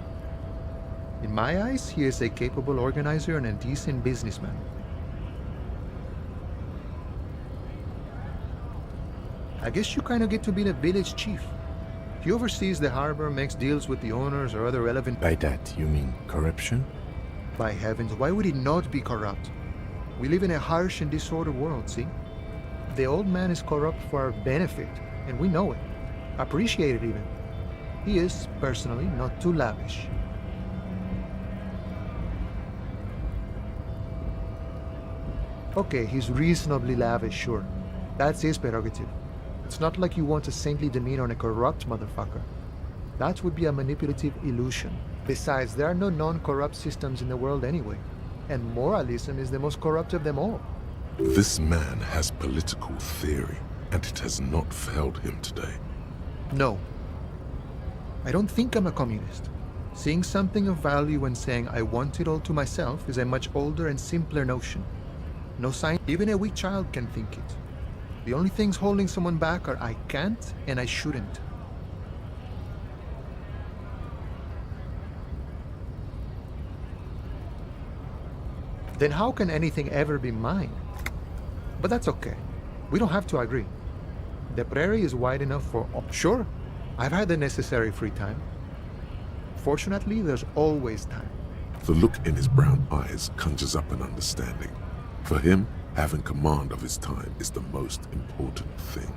In my eyes, he is a capable organizer and a decent businessman. I guess you kind of get to be the village chief. He oversees the harbor, makes deals with the owners or other relevant... By that, you mean corruption? By heavens, why would he not be corrupt? We live in a harsh and disordered world, see? The old man is corrupt for our benefit, and we know it. Appreciate it even. He is, personally, not too lavish. Okay, he's reasonably lavish, sure. That's his prerogative. It's not like you want a saintly demeanor on a corrupt motherfucker. That would be a manipulative illusion. Besides, there are no non-corrupt systems in the world anyway. And moralism is the most corrupt of them all. This man has political theory, and it has not failed him today. No. I don't think I'm a communist. Seeing something of value and saying I want it all to myself is a much older and simpler notion. No sign, even a weak child can think it. The only things holding someone back are I can't and I shouldn't. Then how can anything ever be mine? But that's okay. We don't have to agree. The prairie is wide enough for all. Sure, I've had the necessary free time. Fortunately, there's always time. The look in his brown eyes conjures up an understanding. For him, having command of his time is the most important thing.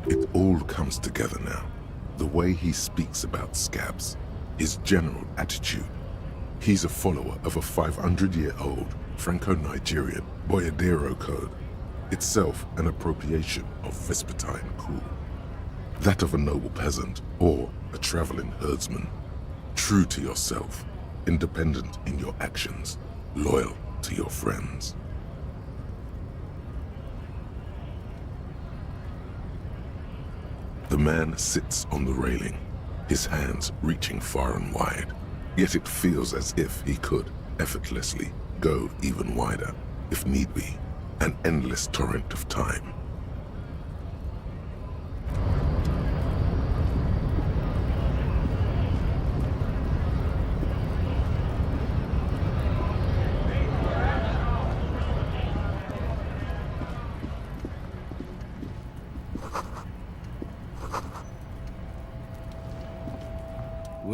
It all comes together now. The way he speaks about scabs, his general attitude. He's a follower of a 500-year-old Franco-Nigerian Boyadero code, itself an appropriation of Vespertine cool. That of a noble peasant or a traveling herdsman. True to yourself, independent in your actions, loyal to your friends. The man sits on the railing, his hands reaching far and wide, yet it feels as if he could effortlessly go even wider, if need be, an endless torrent of time.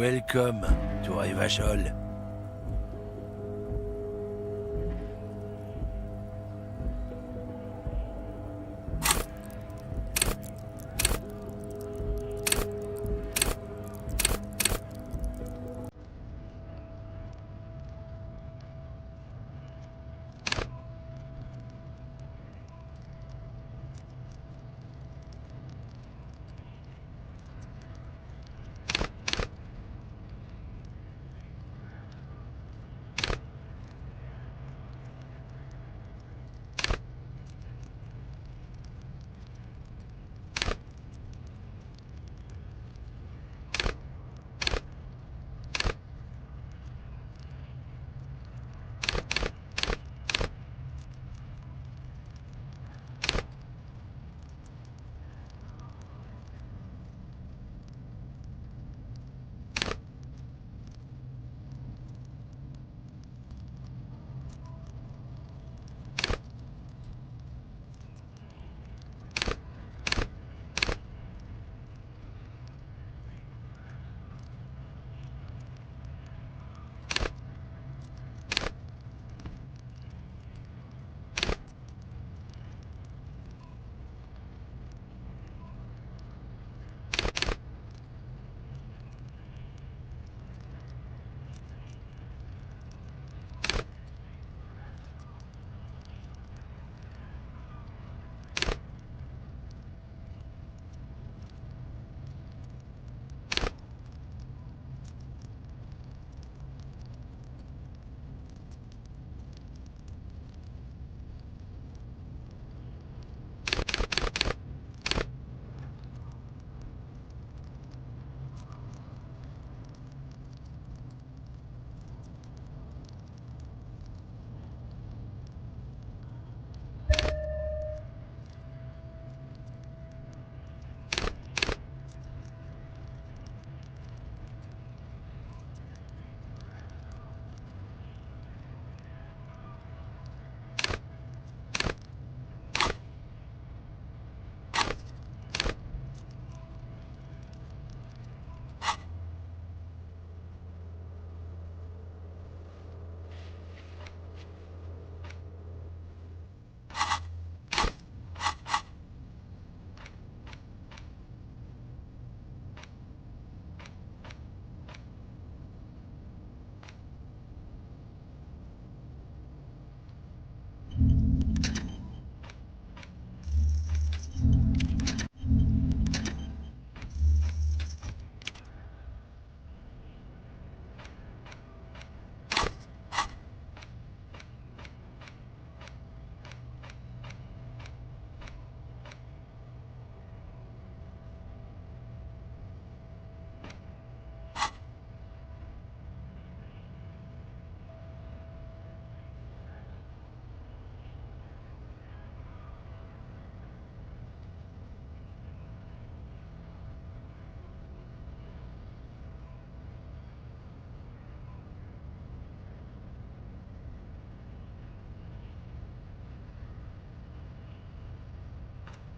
Welcome to Rivachol.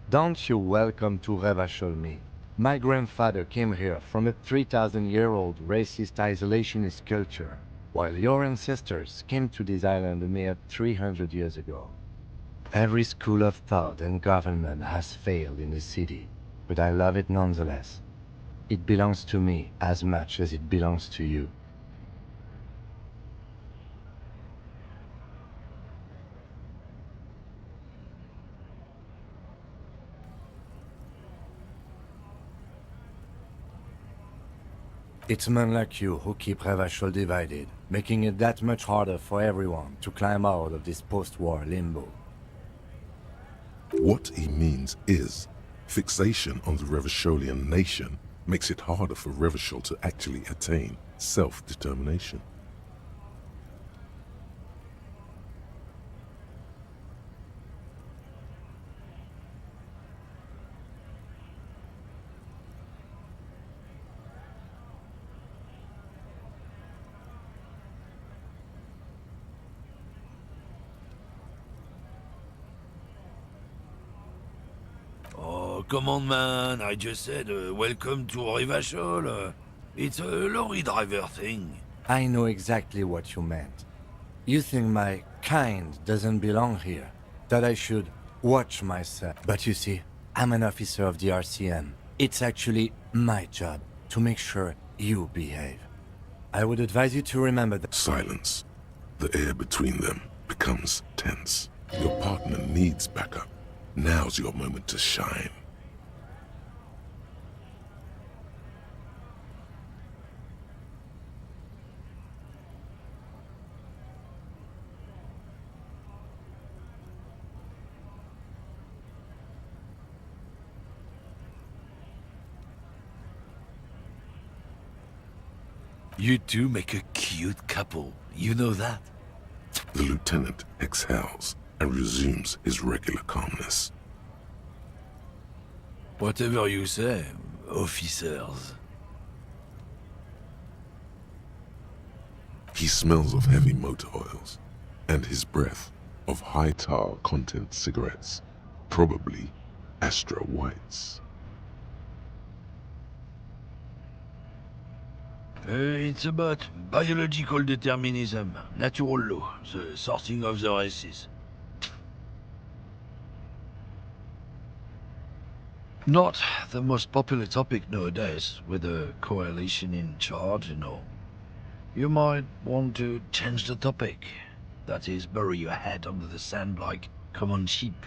Don't you welcome to Revachol me. My grandfather came here from a 3,000-year-old racist isolationist culture, while your ancestors came to this island a mere 300 years ago. Every school of thought and government has failed in the city, but I love it nonetheless. It belongs to me as much as it belongs to you. It's men like you who keep Revachol divided, making it that much harder for everyone to climb out of this post-war limbo. What he means is, fixation on the Revacholian nation makes it harder for Revachol to actually attain self-determination. Oh, come on, man. I just said welcome to Rivachol. It's a lorry driver thing. I know exactly what you meant. You think my kind doesn't belong here, that I should watch myself. But you see, I'm an officer of the RCM. It's actually my job to make sure you behave. I would advise you to remember that. Silence. The air between them becomes tense. Your partner needs backup. Now's your moment to shine. You two make a cute couple. You know that? The lieutenant exhales and resumes his regular calmness. Whatever you say, officers. He smells of heavy motor oils, and his breath of high tar content cigarettes, probably Astra Whites. It's about biological determinism, natural law, the sorting of the races. Not the most popular topic nowadays, with a coalition in charge and all. You might want to change the topic. That is, bury your head under the sand like common sheep.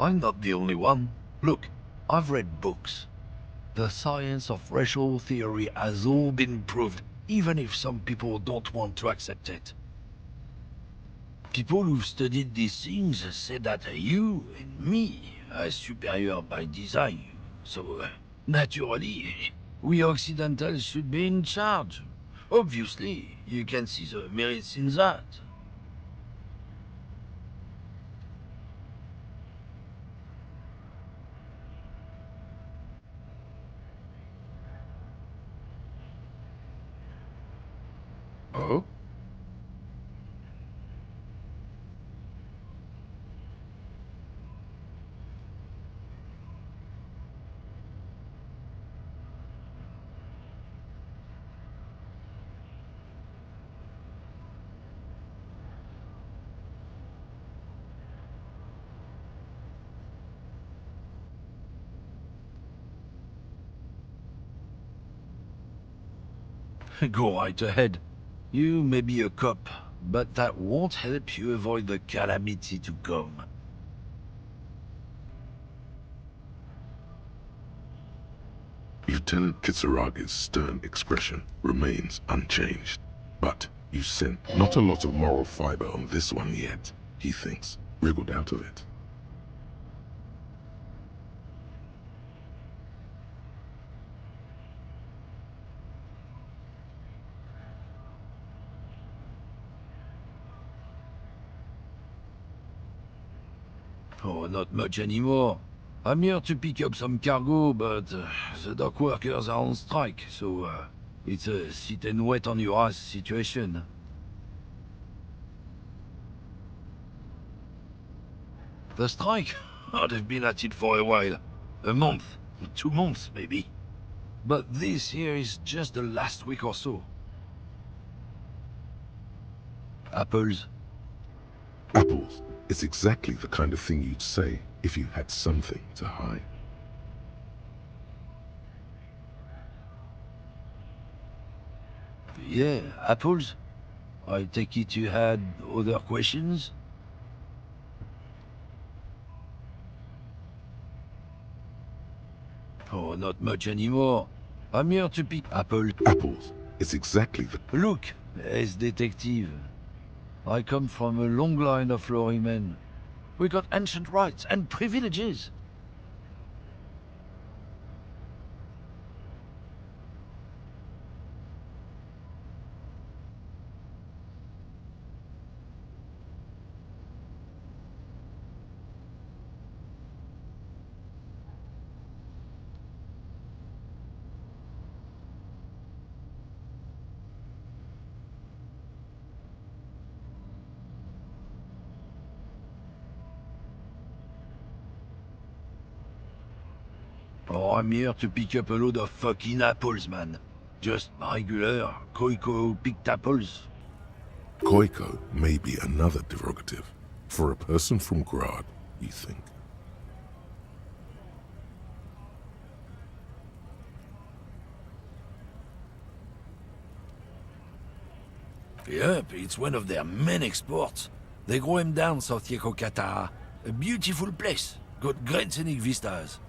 I'm not the only one. Look, I've read books. The science of racial theory has all been proved, even if some people don't want to accept it. People who've studied these things say that you and me are superior by design. So, naturally, we Occidentals should be in charge. Obviously, you can see the merits in that. Oh? Go right ahead. You may be a cop, but that won't help you avoid the calamity to come. Lieutenant Kisaragi's stern expression remains unchanged. But you sense not a lot of moral fiber on this one yet, he thinks, wriggled out of it. Oh, not much anymore. I'm here to pick up some cargo, but the dock workers are on strike, so it's a sit and wait on your ass situation. The strike? Oh, they've been at it for a while. A month, 2 months maybe. But this here is just the last week or so. Apples? Apples is exactly the kind of thing you'd say if you had something to hide. Yeah, apples? I take it you had other questions? Oh, not much anymore. I'm here to pick apples. Apples is exactly the... Look, as detective. I come from a long line of lorrymen. We got ancient rights and privileges. I'm here to pick up a load of fucking apples, man. Just regular Koiko picked apples. Koiko may be another derogative for a person from Grad, you think. Yep, it's one of their main exports. They grow him down South Yekokata. A beautiful place. Got great scenic vistas.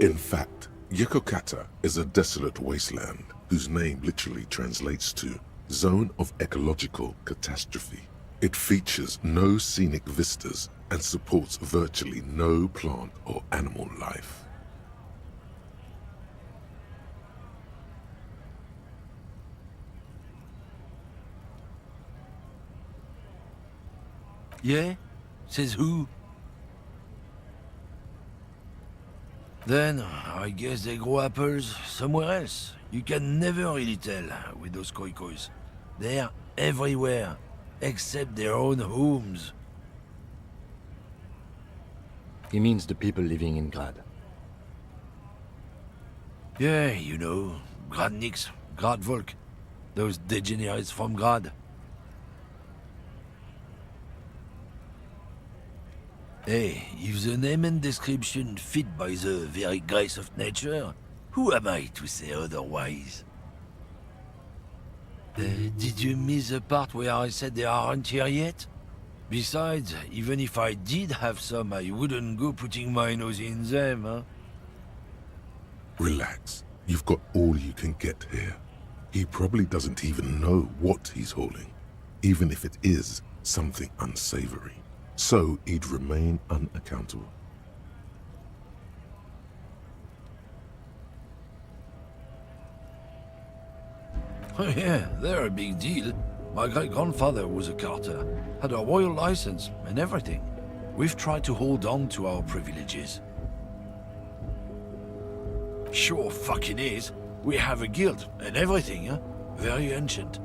In fact, Yekokata is a desolate wasteland whose name literally translates to Zone of Ecological Catastrophe. It features no scenic vistas and supports virtually no plant or animal life. Yeah? Says who? Then, I guess they grow apples somewhere else. You can never really tell with those koikos. They're everywhere, except their own homes. He means the people living in Grad. Yeah, you know, Gradniks, Gradvolk, those degenerates from Grad. Hey, if the name and description fit by the very grace of nature, who am I to say otherwise? Did you miss the part where I said they aren't here yet? Besides, even if I did have some, I wouldn't go putting my nose in them, huh? Relax. You've got all you can get here. He probably doesn't even know what he's hauling, even if it is something unsavory. So he'd remain unaccountable. Oh yeah, they're a big deal. My great-grandfather was a carter, had a royal license and everything. We've tried to hold on to our privileges. Sure fucking is. We have a guild and everything, huh? Very ancient,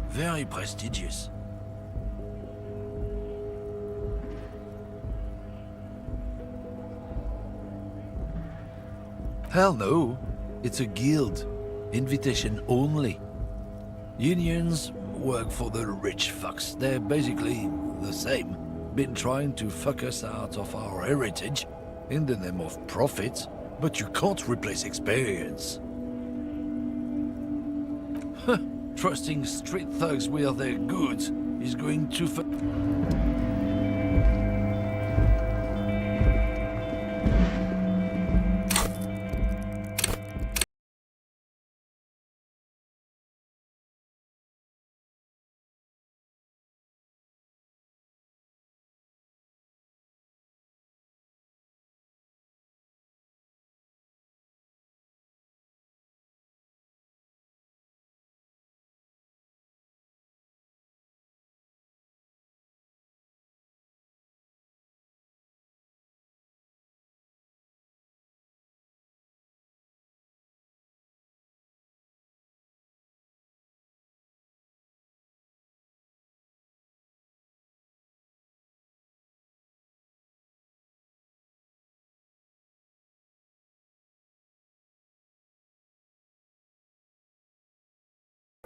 very prestigious. Hell no. It's a guild. Invitation only. Unions work for the rich fucks. They're basically the same. Been trying to fuck us out of our heritage in the name of profit, but you can't replace experience. Huh. Trusting street thugs with their goods is going too far.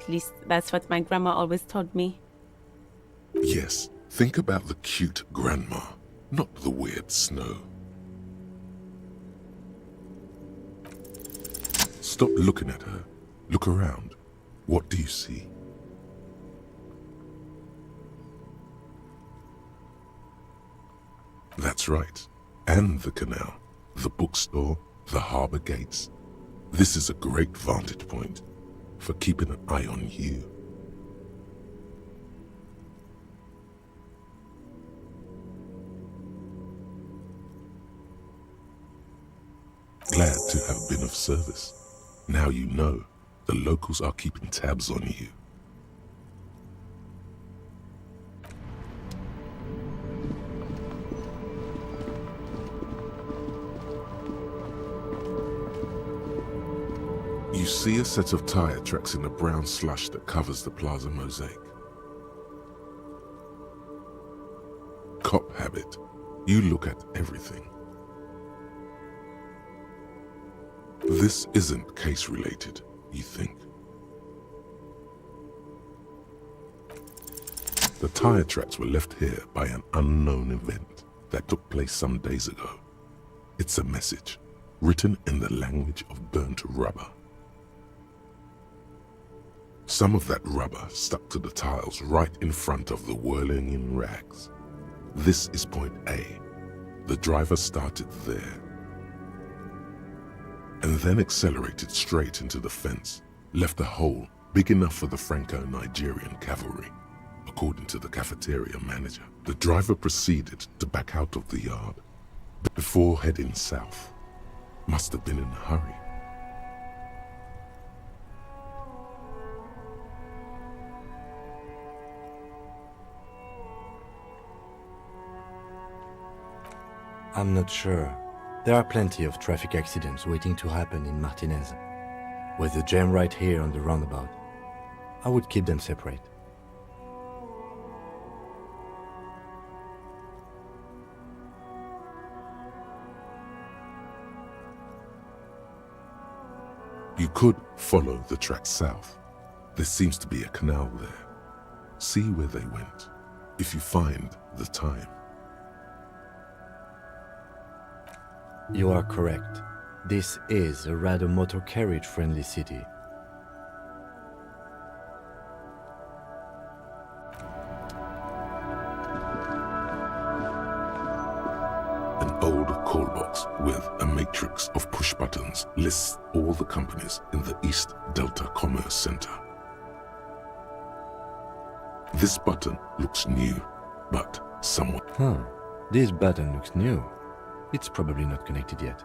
At least that's what my grandma always told me. Yes, think about the cute grandma, not the weird snow. Stop looking at her. Look around. What do you see? That's right. And the canal, the bookstore, the harbor gates. This is a great vantage point for keeping an eye on you. Glad to have been of service. Now you know the locals are keeping tabs on you. You see a set of tire tracks in the brown slush that covers the plaza mosaic. Cop habit. You look at everything. This isn't case-related, you think? The tire tracks were left here by an unknown event that took place some days ago. It's a message, written in the language of burnt rubber. Some of that rubber stuck to the tiles right in front of the whirling in rags. This is point A. The driver started there and then accelerated straight into the fence, left a hole big enough for the Franco-Nigerian cavalry. According to the cafeteria manager, the driver proceeded to back out of the yard before heading south. Must have been in a hurry. I'm not sure. There are plenty of traffic accidents waiting to happen in Martinez. With the jam right here on the roundabout, I would keep them separate. You could follow the track south. There seems to be a canal there. See where they went, if you find the time. You are correct. This is a rather motor carriage-friendly city. An old call box with a matrix of push buttons lists all the companies in the East Delta Commerce Center. This button looks new, but somewhat... This button looks new. It's probably not connected yet.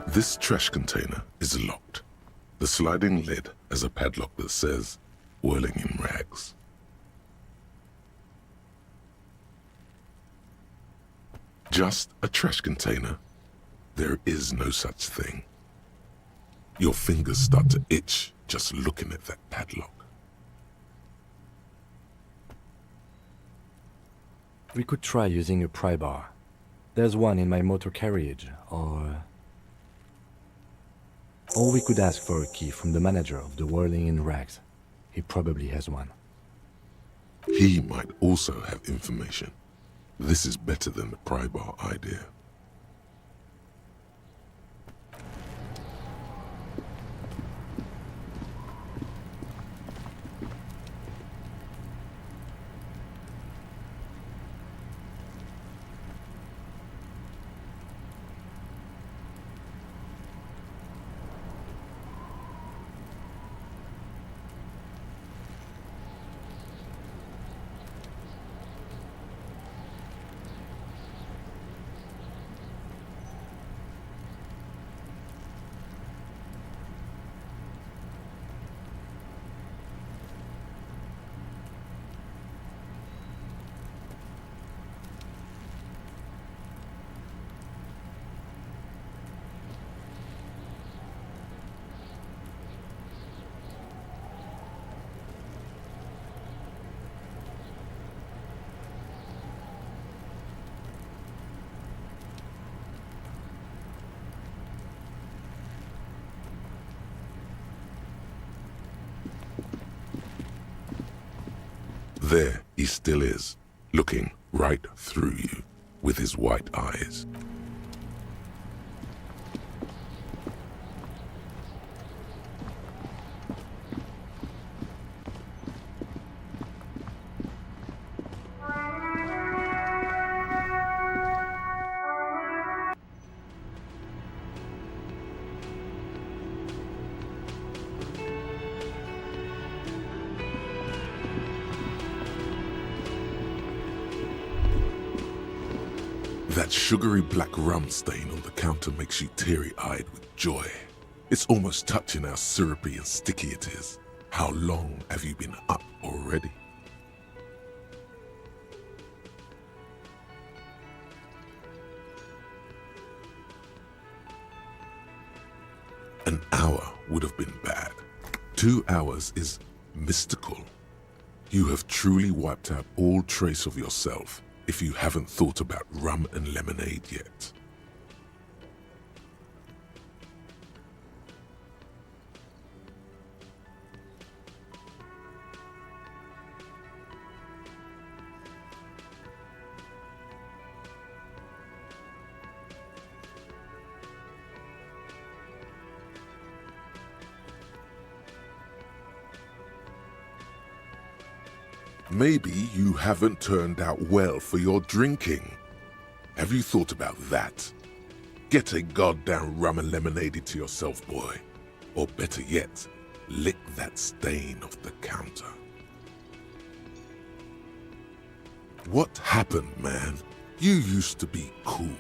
This trash container is locked. The sliding lid has a padlock that says, "Whirling in rags." Just a trash container? There is no such thing. Your fingers start to itch just looking at that padlock. We could try using a pry bar. There's one in my motor carriage, or we could ask for a key from the manager of the Whirling in Rags. He probably has one. He might also have information. This is better than the pry bar idea. There he still is, looking right through you with his white eyes. That sugary black rum stain on the counter makes you teary-eyed with joy. It's almost touching how syrupy and sticky it is. How long have you been up already? An hour would have been bad. 2 hours is mystical. You have truly wiped out all trace of yourself if you haven't thought about rum and lemonade yet. Maybe you haven't turned out well for your drinking. Have you thought about that? Get a goddamn rum and lemonade to yourself, boy. Or better yet, lick that stain off the counter. What happened, man? You used to be cool.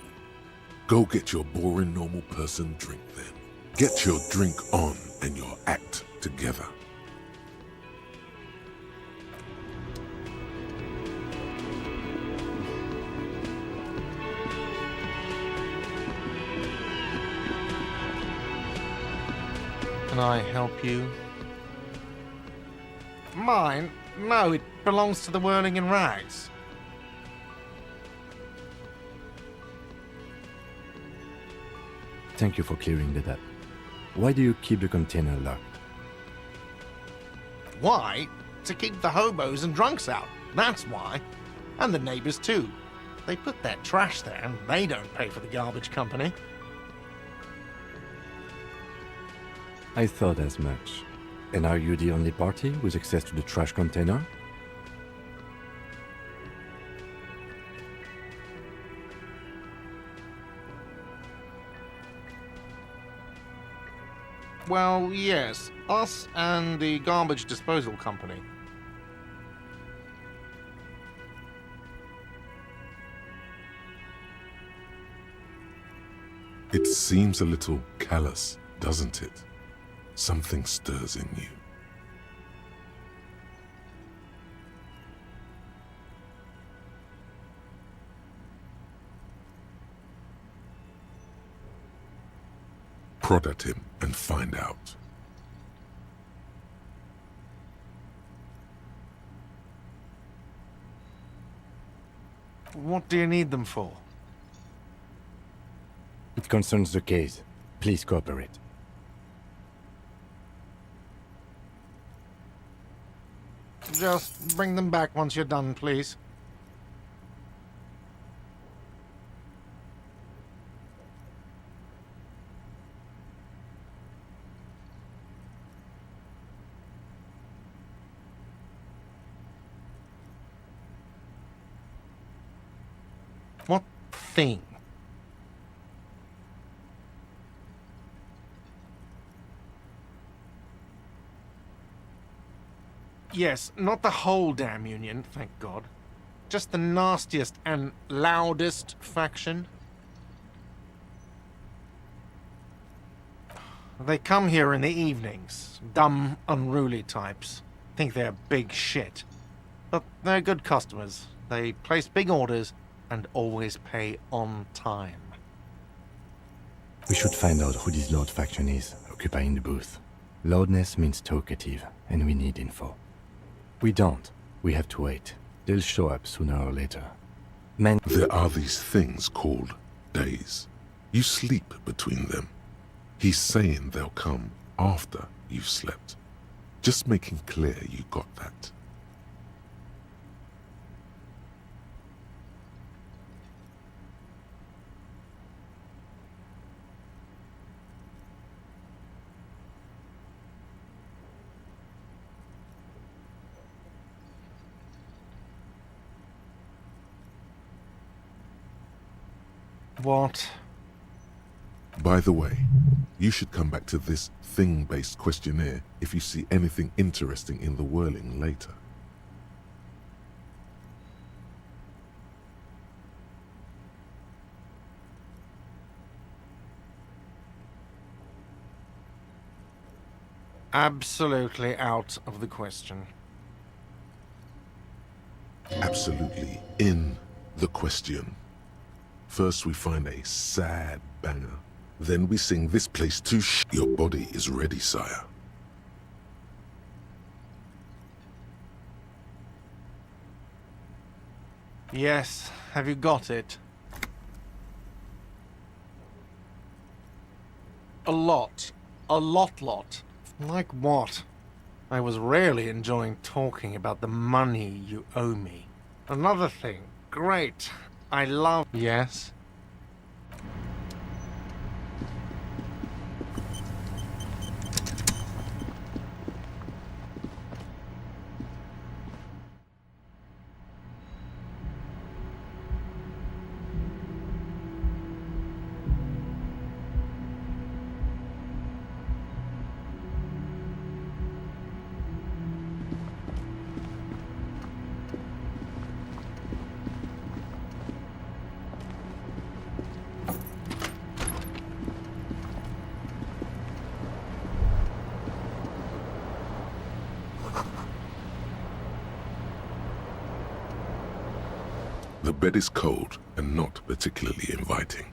Go get your boring normal person drink then. Get your drink on and your act together. Can I help you? Mine? No, it belongs to the Whirling in Rags. Thank you for clearing that up. Why do you keep the container locked? Why? To keep the hobos and drunks out. That's why. And the neighbors too. They put their trash there and they don't pay for the garbage company. I thought as much. And are you the only party with access to the trash container? Well, yes. Us and the garbage disposal company. It seems a little callous, doesn't it? Something stirs in you. Prod at him and find out. What do you need them for? It concerns the case. Please cooperate. Just bring them back once you're done, please. What thing? Yes, not the whole damn union, thank God. Just the nastiest and loudest faction. They come here in the evenings. Dumb, unruly types. Think they're big shit. But they're good customers. They place big orders and always pay on time. We should find out who this Lord faction is, occupying the booth. Loudness means talkative, and we need info. We don't. We have to wait. They'll show up sooner or later. There are these things called days. You sleep between them. He's saying they'll come after you've slept. Just making clear you got that. What? By the way, you should come back to this thing-based questionnaire if you see anything interesting in the whirling later. Absolutely out of the question. Absolutely in the question. First we find a sad banger. Then we sing this place to Your body is ready, sire. Yes, have you got it? A lot. A lot. Like what? I was really enjoying talking about the money you owe me. Another thing. Great. I love... Yes? The bed is cold and not particularly inviting,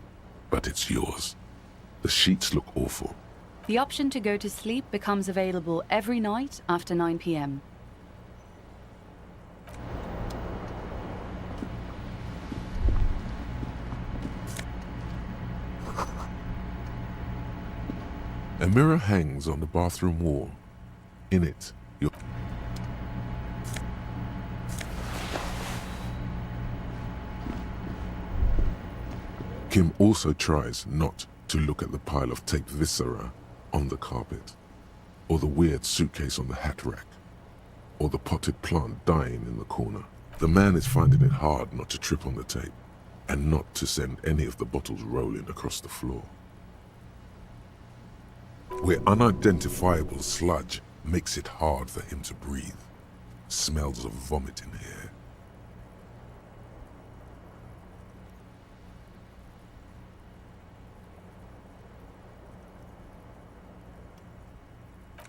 but it's yours. The sheets look awful. The option to go to sleep becomes available every night after 9 p.m. A mirror hangs on the bathroom wall. In it, your... Kim also tries not to look at the pile of taped viscera on the carpet, or the weird suitcase on the hat rack, or the potted plant dying in the corner. The man is finding it hard not to trip on the tape, and not to send any of the bottles rolling across the floor. Where unidentifiable sludge makes it hard for him to breathe. Smells of vomit in here.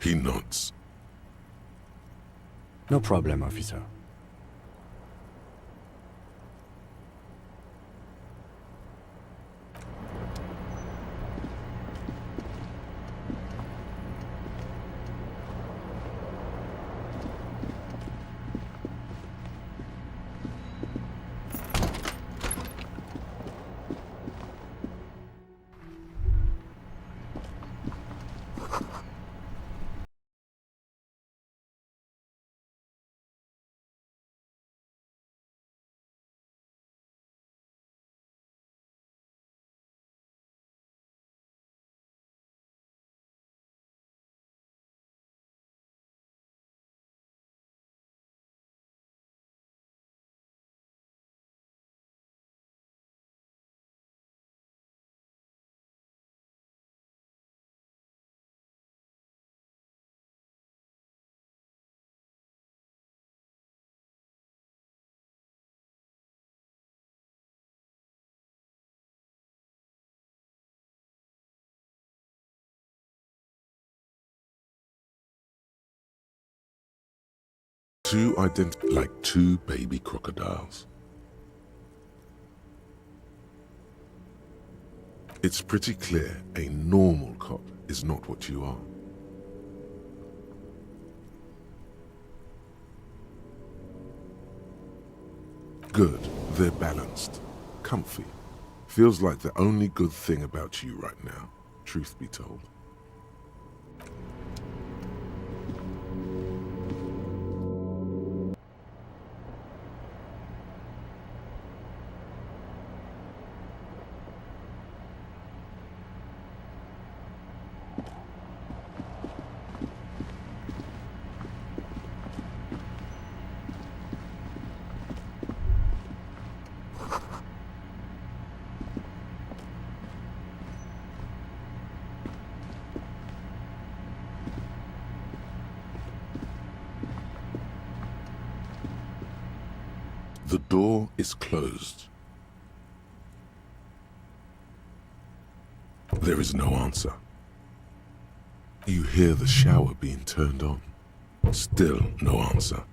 He nods. No problem, officer. Like two baby crocodiles. It's pretty clear a normal cop is not what you are. Good, they're balanced, comfy. Feels like the only good thing about you right now, truth be told. The door is closed. There is no answer. You hear the shower being turned on. Still no answer.